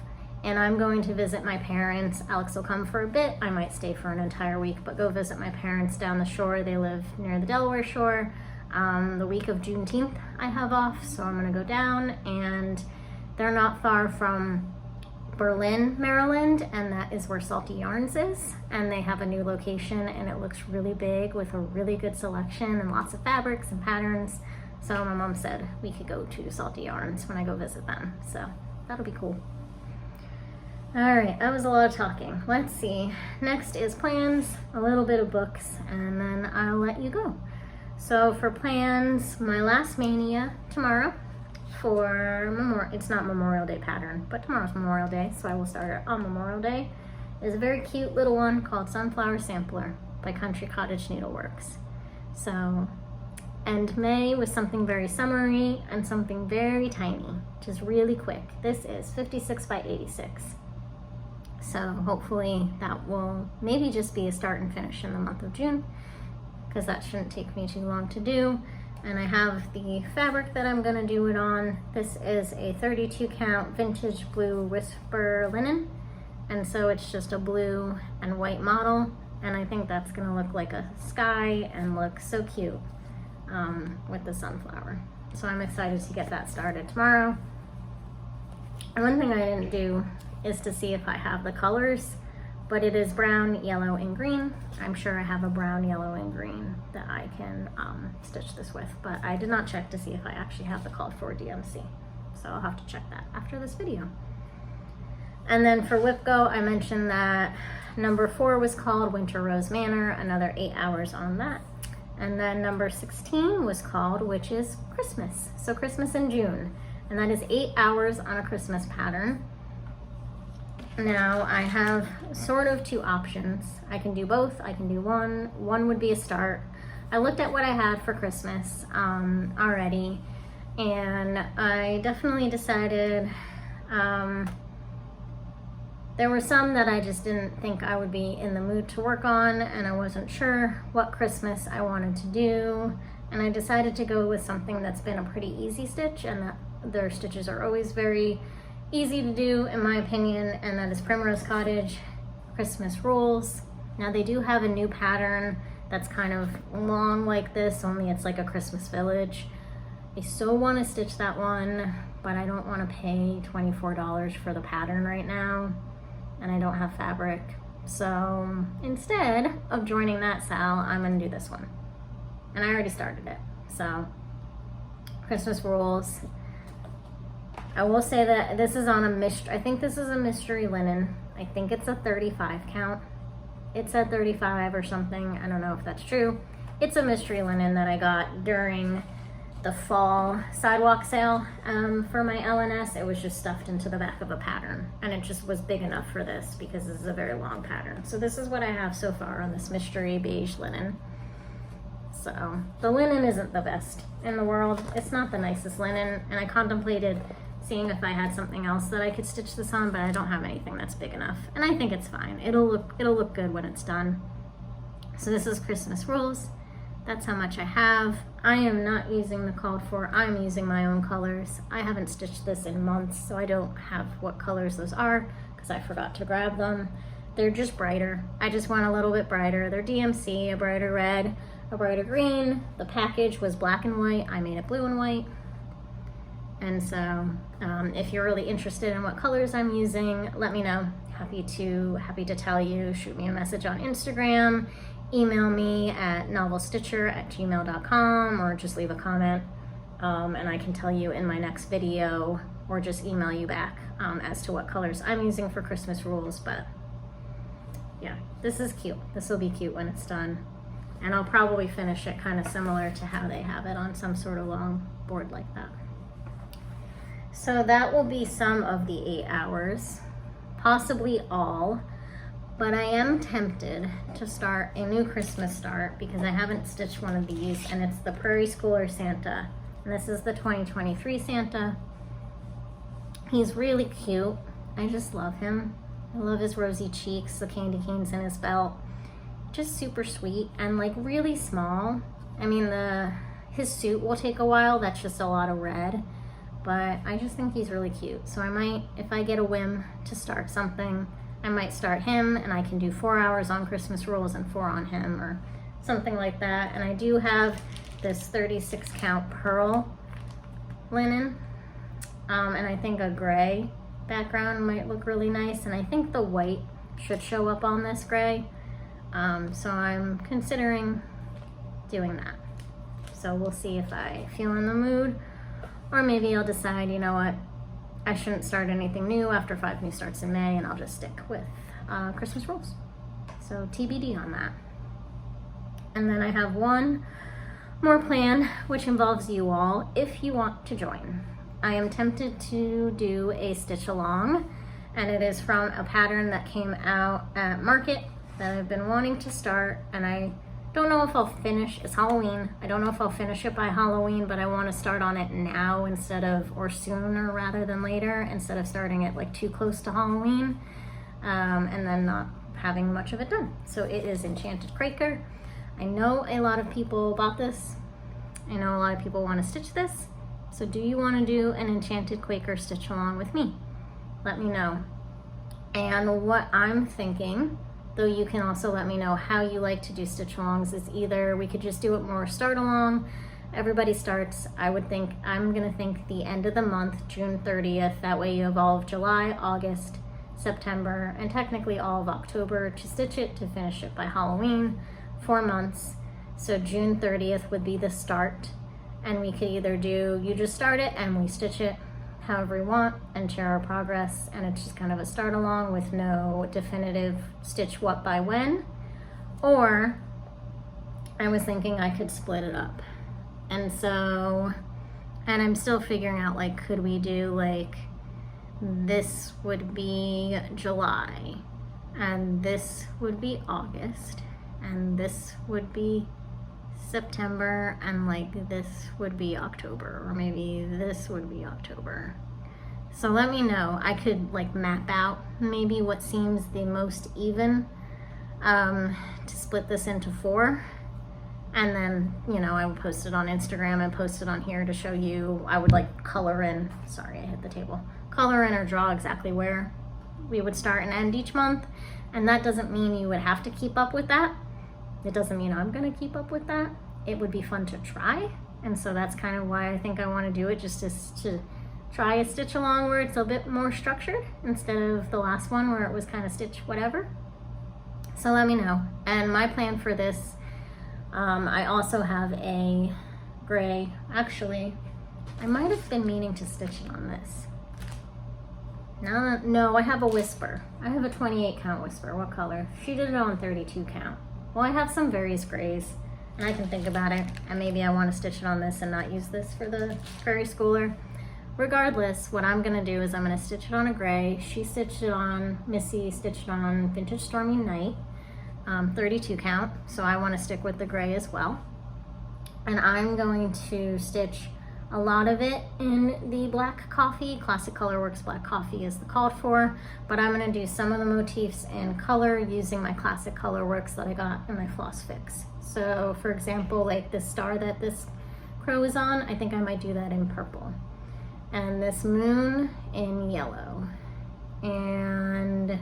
And I'm going to visit my parents. Alex will come for a bit. I might stay for an entire week, but go visit my parents down the shore. They live near the Delaware shore. The week of Juneteenth I have off, so I'm gonna go down, and they're not far from Berlin, Maryland, and that is where Salty Yarns is. And they have a new location, and it looks really big with a really good selection and lots of fabrics and patterns. So my mom said we could go to Salty Yarns when I go visit them. So that'll be cool. All right, that was a lot of talking. Let's see. Next is plans, a little bit of books, and then I'll let you go. So for plans, my last Mania tomorrow for it's not Memorial Day pattern, but tomorrow's Memorial Day, so I will start it on Memorial Day, is a very cute little one called Sunflower Sampler by Country Cottage Needleworks. So end May with something very summery and something very tiny, just really quick. This is 56 by 86. So hopefully that will maybe just be a start and finish in the month of June, because that shouldn't take me too long to do. And I have the fabric that I'm gonna do it on. This is a 32 count vintage blue whisper linen. And so it's just a blue and white model. And I think that's gonna look like a sky and look so cute with the sunflower. So I'm excited to get that started tomorrow. And one thing I didn't do is to see if I have the colors, but it is brown, yellow, and green. I'm sure I have a brown, yellow, and green that I can stitch this with, but I did not check to see if I actually have the called for DMC. So I'll have to check that after this video. And then for WIPGO, I mentioned that number 4 was called Winter Rose Manor, another 8 hours on that. And then number 16 was called Witches Christmas. So Christmas in June. And that is 8 hours on a Christmas pattern. Now I have sort of 2 options. I can do both, I can do one. One would be a start. I looked at what I had for Christmas already, and I definitely decided there were some that I just didn't think I would be in the mood to work on, and I wasn't sure what Christmas I wanted to do, and I decided to go with something that's been a pretty easy stitch, and that their stitches are always very easy to do in my opinion, and that is Primrose Cottage Christmas Rules. Now they do have a new pattern that's kind of long like this, only it's like a Christmas village. I so want to stitch that one, but I don't want to pay $24 for the pattern right now, and I don't have fabric. So instead of joining that sale, I'm going to do this one, and I already started it. So Christmas Rules. I will say that this is on a I think this is a mystery linen. I think it's a 35 count. It said 35 or something. I don't know if that's true. It's a mystery linen that I got during the fall sidewalk sale for my LNS. It was just stuffed into the back of a pattern, and it just was big enough for this because this is a very long pattern. So this is what I have so far on this mystery beige linen. So the linen isn't the best in the world. It's not the nicest linen, and I contemplated seeing if I had something else that I could stitch this on, but I don't have anything that's big enough, and I think it's fine. It'll look good when it's done. So this is Christmas Rules. That's how much I have. I am not using the called for. I'm using my own colors. I haven't stitched this in months, so I don't have what colors those are because I forgot to grab them. They're just brighter. I just want a little bit brighter. They're DMC, a brighter red, a brighter green. The package was black and white. I made it blue and white. And so if you're really interested in what colors I'm using, let me know. Happy to tell you. Shoot me a message on Instagram, email me at novelstitcher@gmail.com, or just leave a comment and I can tell you in my next video, or just email you back as to what colors I'm using for Christmas Rules. But yeah, this is cute. This will be cute when it's done, and I'll probably finish it kind of similar to how they have it on some sort of long board like that. So that will be some of the 8 hours, possibly all, but I am tempted to start a new Christmas start because I haven't stitched one of these, and it's the Prairie Schooler Santa, and this is the 2023 Santa. He's really cute. I just love him. I love his rosy cheeks, the candy canes in his belt. Just super sweet and like really small. I mean, his suit will take a while. That's just a lot of red. But I just think he's really cute. So I might, if I get a whim to start something, I might start him, and I can do 4 hours on Christmas Rules and 4 on him, or something like that. And I do have this 36 count pearl linen, and I think a gray background might look really nice, and I think the white should show up on this gray. So I'm considering doing that. So we'll see if I feel in the mood. Or maybe I'll decide, you know what, I shouldn't start anything new after 5 new starts in May, and I'll just stick with Christmas Rules. So TBD on that. And then I have one more plan, which involves you all, if you want to join. I am tempted to do a stitch along, and it is from a pattern that came out at Market that I've been wanting to start, and I Don't know if I'll finish, it's Halloween. I don't know if I'll finish it by Halloween, but I want to start on it now instead of, or sooner rather than later, instead of starting it like too close to Halloween, and then not having much of it done. So it is Enchanted Quaker. I know a lot of people bought this. I know a lot of people want to stitch this. So do you want to do an Enchanted Quaker stitch along with me? Let me know. And what I'm thinking, though you can also let me know how you like to do stitch alongs, is either we could just do it more start along. Everybody starts, I'm gonna think the end of the month, June 30th. That way you have all of July, August, September, and technically all of October to stitch it, to finish it by Halloween, 4 months. So June 30th would be the start. And we could either do, you just start it and we stitch it however we want and share our progress, and it's just kind of a start along with no definitive stitch what by when. Or I was thinking I could split it up. And so, and I'm still figuring out, like, could we do like, this would be July and this would be August and this would be September, and like this would be October, or maybe this would be October. So let me know. I could like map out maybe what seems the most even, to split this into 4, and then, you know, I would post it on Instagram and post it on here to show you. I would like color in, sorry I hit the table, color in or draw exactly where we would start and end each month. And that doesn't mean you would have to keep up with that. It doesn't mean I'm gonna keep up with that. It would be fun to try. And so that's kind of why I think I wanna do it, just to try a stitch along where it's a bit more structured instead of the last one where it was kind of stitch whatever. So let me know. And my plan for this, I also have a gray. Actually, I might have been meaning to stitch it on this. No, I have a whisper. I have a 28 count whisper. What color? She did it on 32 count. Well, I have some various grays, and I can think about it, and maybe I want to stitch it on this and not use this for the Prairie Schooler. Regardless, what I'm gonna do is I'm gonna stitch it on a gray. She stitched it on, Missy stitched it on Vintage Stormy Night, 32 count, so I want to stick with the gray as well. And I'm going to stitch a lot of it in the black coffee. Classic Colorworks black coffee is the called for, but I'm gonna do some of the motifs in color using my Classic Colorworks that I got in my Floss Fix. So for example, like this star that this crow is on, I think I might do that in purple. And this moon in yellow. And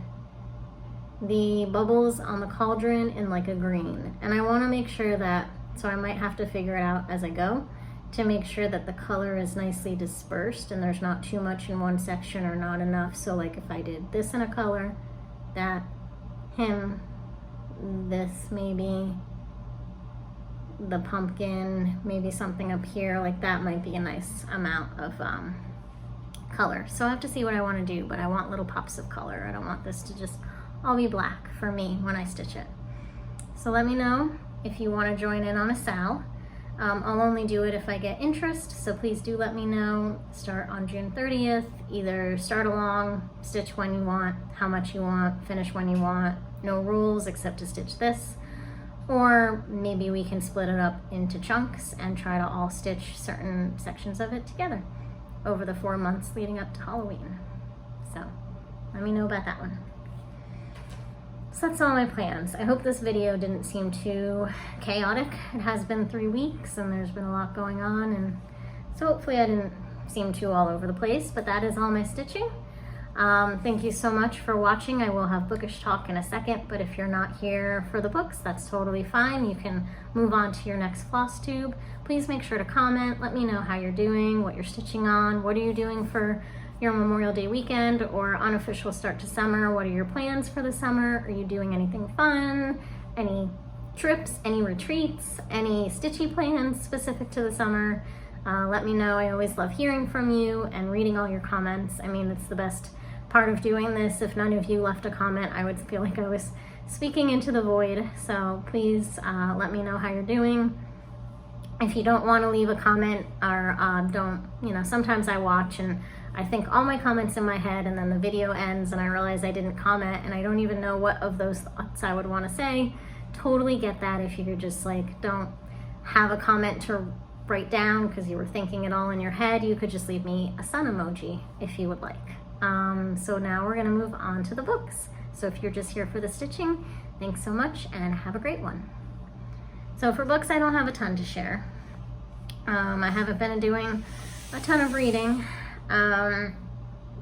the bubbles on the cauldron in like a green. And I wanna make sure that, so I might have to figure it out as I go, to make sure that the color is nicely dispersed and there's not too much in one section or not enough. So like if I did this in a color, that, him, this maybe, the pumpkin, maybe something up here, like that might be a nice amount of color. So I have to see what I want to do, but I want little pops of color. I don't want this to just all be black for me when I stitch it. So let me know if you want to join in on a sal. I'll only do it if I get interest, so please do let me know. Start on June 30th, either start along, stitch when you want, how much you want, finish when you want, no rules except to stitch this. Or maybe we can split it up into chunks and try to all stitch certain sections of it together over the 4 months leading up to Halloween. So let me know about that one. So that's all my plans. I hope this video didn't seem too chaotic. It has been 3 weeks and there's been a lot going on, and so hopefully I didn't seem too all over the place, but that is all my stitching. Thank you so much for watching. I will have bookish talk in a second, but if you're not here for the books, that's totally fine. You can move on to your next Flosstube. Please make sure to comment. Let me know how you're doing, what you're stitching on, what are you doing for your Memorial Day weekend or unofficial start to summer. What are your plans for the summer? Are you doing anything fun? Any trips, any retreats, any stitchy plans specific to the summer? Let me know. I always love hearing from you and reading all your comments. I mean, it's the best part of doing this. If none of you left a comment, I would feel like I was speaking into the void. So please let me know how you're doing. If you don't want to leave a comment or don't, you know, sometimes I watch and I think all my comments in my head and then the video ends and I realize I didn't comment and I don't even know what of those thoughts I would want to say totally get that if you just like don't have a comment to write down because you were thinking it all in your head. You could just leave me a sun emoji if you would like. So now we're gonna move on to the books. So if you're just here for the stitching, thanks so much and have a great one. So for books, I don't have a ton to share. I haven't been doing a ton of reading.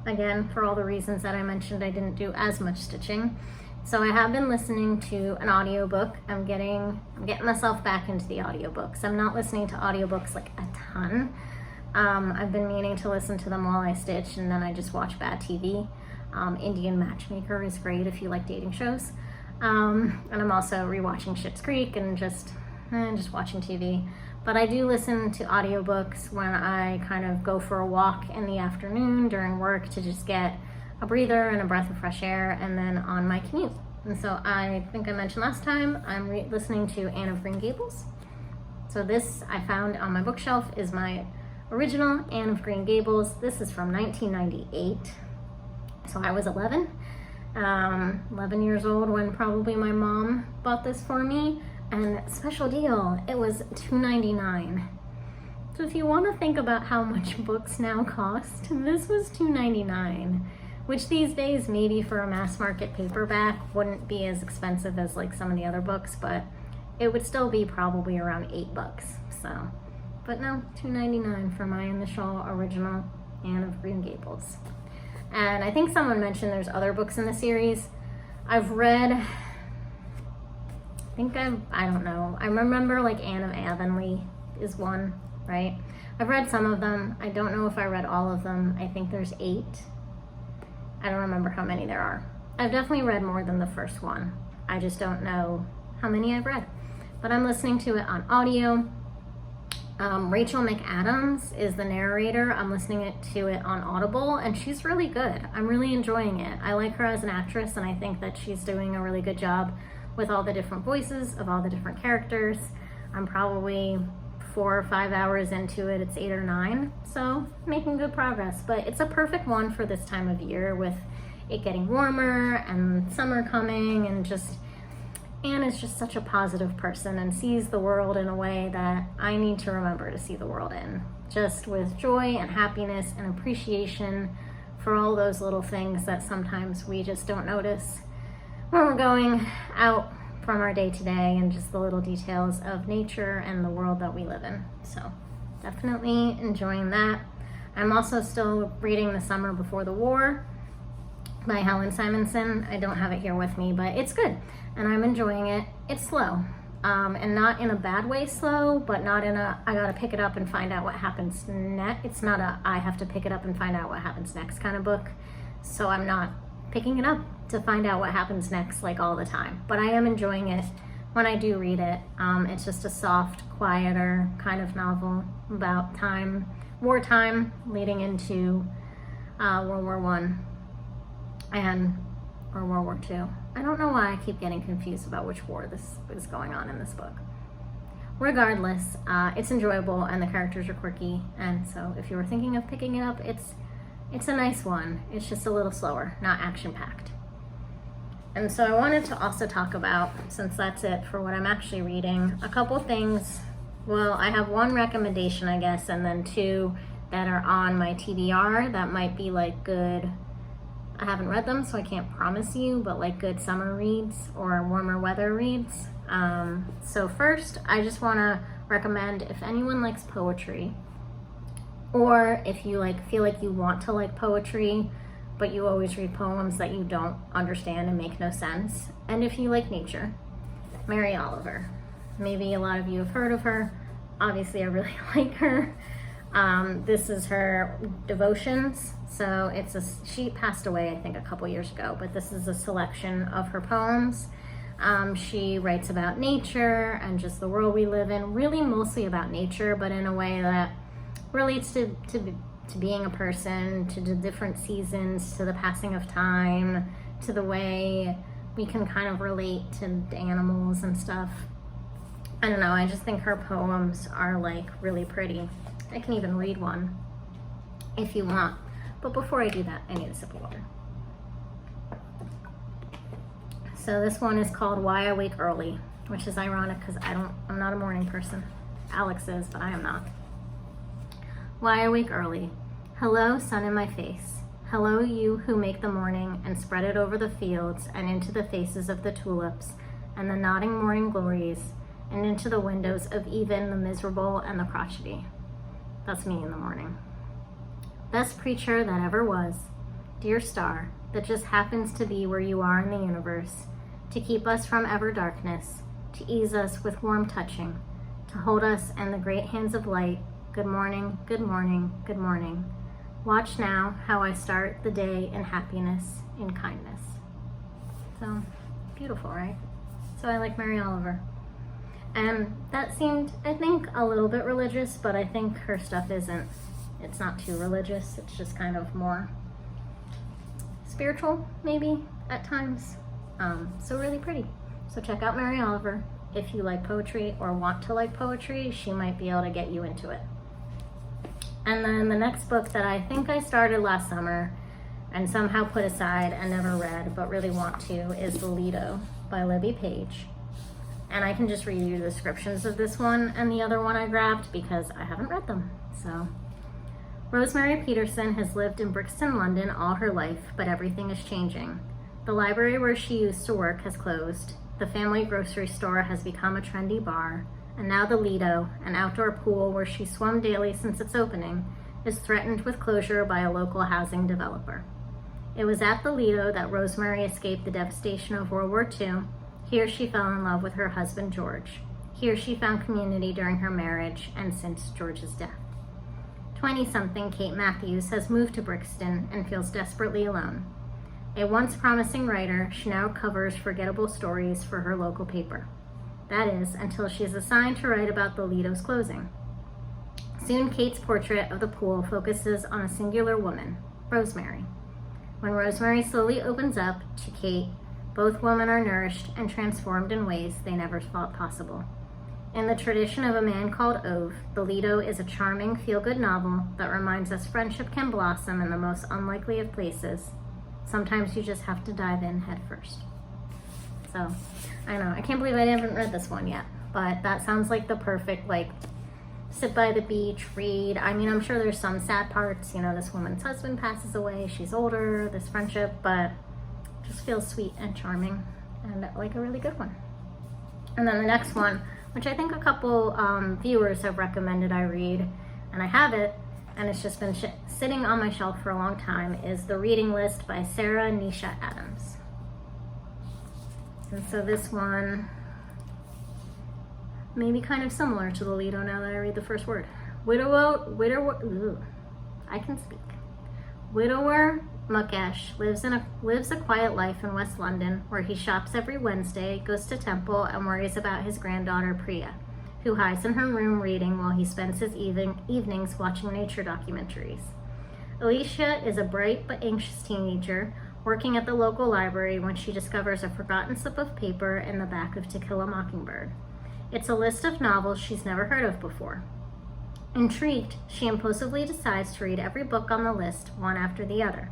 Again, for all the reasons that I mentioned, I didn't do as much stitching. So I have been listening to an audiobook. I'm getting myself back into the audiobooks. I'm not listening to audiobooks like a ton. I've been meaning to listen to them while I stitch, and then I just watch bad TV. Indian Matchmaker is great if you like dating shows. And I'm also rewatching Schitt's Creek and just watching TV. But I do listen to audiobooks when I kind of go for a walk in the afternoon during work to just get a breather and a breath of fresh air, and then on my commute. And so I think I mentioned last time, I'm listening to Anne of Green Gables. So this I found on my bookshelf is my original Anne of Green Gables. This is from 1998. So I was 11 years old when probably my mom bought this for me. And special deal, it was $2.99. So if you want to think about how much books now cost, this was $2.99, which these days maybe for a mass market paperback wouldn't be as expensive as like some of the other books, but it would still be probably around $8. So, but no, $2.99 for my initial original Anne of Green Gables. And I think someone mentioned there's other books in the series. I've read, I don't know. I remember like Anne of Avonlea is one, right? I've read some of them. I don't know if I read all of them. I think there's 8. I don't remember how many there are. I've definitely read more than the first one. I just don't know how many I've read. But I'm listening to it on audio. Rachel McAdams is the narrator. I'm listening to it on Audible, and she's really good. I'm really enjoying it. I like her as an actress, and I think that she's doing a really good job with all the different voices of all the different characters. I'm probably 4 or 5 hours into it. It's 8 or 9, so making good progress. But it's a perfect one for this time of year with it getting warmer and summer coming, and just Anne is just such a positive person and sees the world in a way that I need to remember to see the world in. Just with joy and happiness and appreciation for all those little things that sometimes we just don't notice when we're going out from our day-to-day, and just the little details of nature and the world that we live in. So definitely enjoying that. I'm also still reading The Summer Before the War by Helen Simonson. I don't have it here with me, but it's good and I'm enjoying it. It's slow, and not in a bad way slow, but not in a I gotta pick it up and find out what happens next. It's not a I have to pick it up and find out what happens next kind of book. So I'm not picking it up to find out what happens next like all the time, but I am enjoying it when I do read it. It's just a soft, quieter kind of novel about wartime leading into World War I or World War II. I don't know why I keep getting confused about which war this is going on in this book. Regardless, it's enjoyable and the characters are quirky, and so if you were thinking of picking it up, it's a nice one. It's just a little slower, not action-packed. And so I wanted to also talk about, since that's it for what I'm actually reading, a couple things. Well, I have one recommendation, I guess, and then 2 that are on my TBR that might be like good. I haven't read them, so I can't promise you, but like good summer reads or warmer weather reads. So first, I just want to recommend, if anyone likes poetry, or if you feel like you want to like poetry, but you always read poems that you don't understand and make no sense, and if you like nature, Mary Oliver. Maybe a lot of you have heard of her. Obviously, I really like her. This is her devotions. So she passed away, I think, a couple years ago, but this is a selection of her poems. She writes about nature and just the world we live in, really mostly about nature, but in a way that relates to being a person, to the different seasons, to the passing of time, to the way we can kind of relate to animals and stuff. I don't know, I just think her poems are like really pretty. I can even read one if you want. But before I do that, I need a sip of water. So this one is called Why I Wake Early. which is ironic because I'm not a morning person. Alex is, but I am not. Why I wake early. Hello, sun in my face. Hello, you who make the morning and spread it over the fields and into the faces of the tulips and the nodding morning glories and into the windows of even the miserable and the crotchety. That's me in the morning. Best preacher that ever was, dear star, that just happens to be where you are in the universe, to keep us from ever darkness, to ease us with warm touching, to hold us in the great hands of light. Good morning, good morning, good morning. Watch now how I start the day in happiness, in kindness. So, beautiful, right? So I like Mary Oliver. And that seemed, I think, a little bit religious, but I think her stuff isn't. It's not too religious. It's just kind of more spiritual, maybe, at times. So really pretty. So check out Mary Oliver. If you like poetry or want to like poetry, she might be able to get you into it. And then the next book that I think I started last summer and somehow put aside and never read, but really want to, is The Lido by Libby Page. And I can just read you the descriptions of this one and the other one I grabbed because I haven't read them. So, Rosemary Peterson has lived in Brixton, London all her life, but everything is changing. The library where she used to work has closed. The family grocery store has become a trendy bar. And now the Lido, an outdoor pool where she swum daily since its opening, is threatened with closure by a local housing developer. It was at the Lido that Rosemary escaped the devastation of World War II. Here she fell in love with her husband, George. Here she found community during her marriage and since George's death. 20-something Kate Matthews has moved to Brixton and feels desperately alone. A once promising writer, she now covers forgettable stories for her local paper. That is, until she is assigned to write about the Lido's closing. Soon, Kate's portrait of the pool focuses on a singular woman, Rosemary. When Rosemary slowly opens up to Kate, both women are nourished and transformed in ways they never thought possible. In the tradition of A Man Called Ove, The Lido is a charming, feel-good novel that reminds us friendship can blossom in the most unlikely of places. Sometimes you just have to dive in head first. So, I know, I can't believe I haven't read this one yet, but that sounds like the perfect, sit by the beach, read. I mean, I'm sure there's some sad parts, this woman's husband passes away, she's older, this friendship, but just feels sweet and charming and like a really good one. And then the next one, which I think a couple viewers have recommended I read, and I have it, and it's just been sitting on my shelf for a long time, is The Reading List by Sarah Nisha Adams. And so this one may be kind of similar to the Lido now that I read the first word. Widower Mukesh lives a quiet life in West London where he shops every Wednesday, goes to temple, and worries about his granddaughter Priya, who hides in her room reading while he spends his evenings watching nature documentaries. Alicia is a bright but anxious teenager working at the local library when she discovers a forgotten slip of paper in the back of To Kill a Mockingbird. It's a list of novels she's never heard of before. Intrigued, she impulsively decides to read every book on the list, one after the other.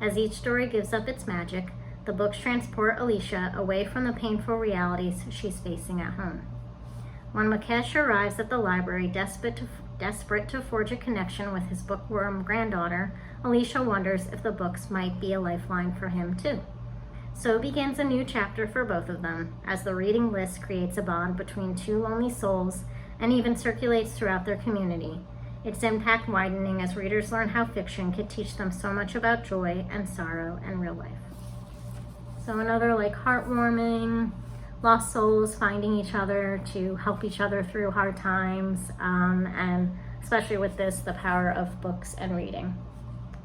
As each story gives up its magic, the books transport Alicia away from the painful realities she's facing at home. When Mukesh arrives at the library, desperate to forge a connection with his bookworm granddaughter, Alicia wonders if the books might be a lifeline for him too. So begins a new chapter for both of them, as the reading list creates a bond between two lonely souls and even circulates throughout their community, its impact widening as readers learn how fiction could teach them so much about joy and sorrow and real life. So another heartwarming, lost souls finding each other to help each other through hard times, and especially with this, the power of books and reading,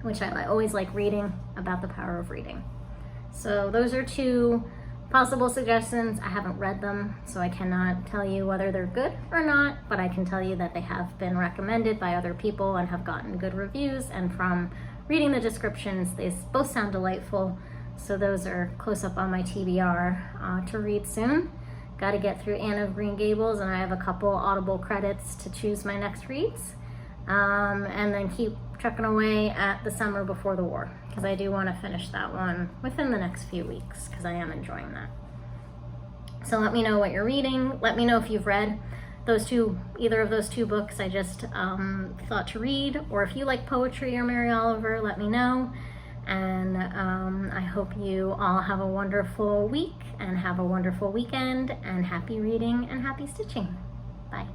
which I always like reading about the power of reading. So those are two possible suggestions. I haven't read them, so I cannot tell you whether they're good or not, but I can tell you that they have been recommended by other people and have gotten good reviews, and from reading the descriptions, they both sound delightful. So those are close up on my TBR to read soon. Got to get through Anne of Green Gables, and I have a couple Audible credits to choose my next reads. And then keep trucking away at The Summer Before the War, because I do want to finish that one within the next few weeks, because I am enjoying that. So let me know what you're reading. Let me know if you've read either of those two books I just thought to read, or if you like poetry or Mary Oliver, let me know. And I hope you all have a wonderful week and have a wonderful weekend, and happy reading and happy stitching. Bye.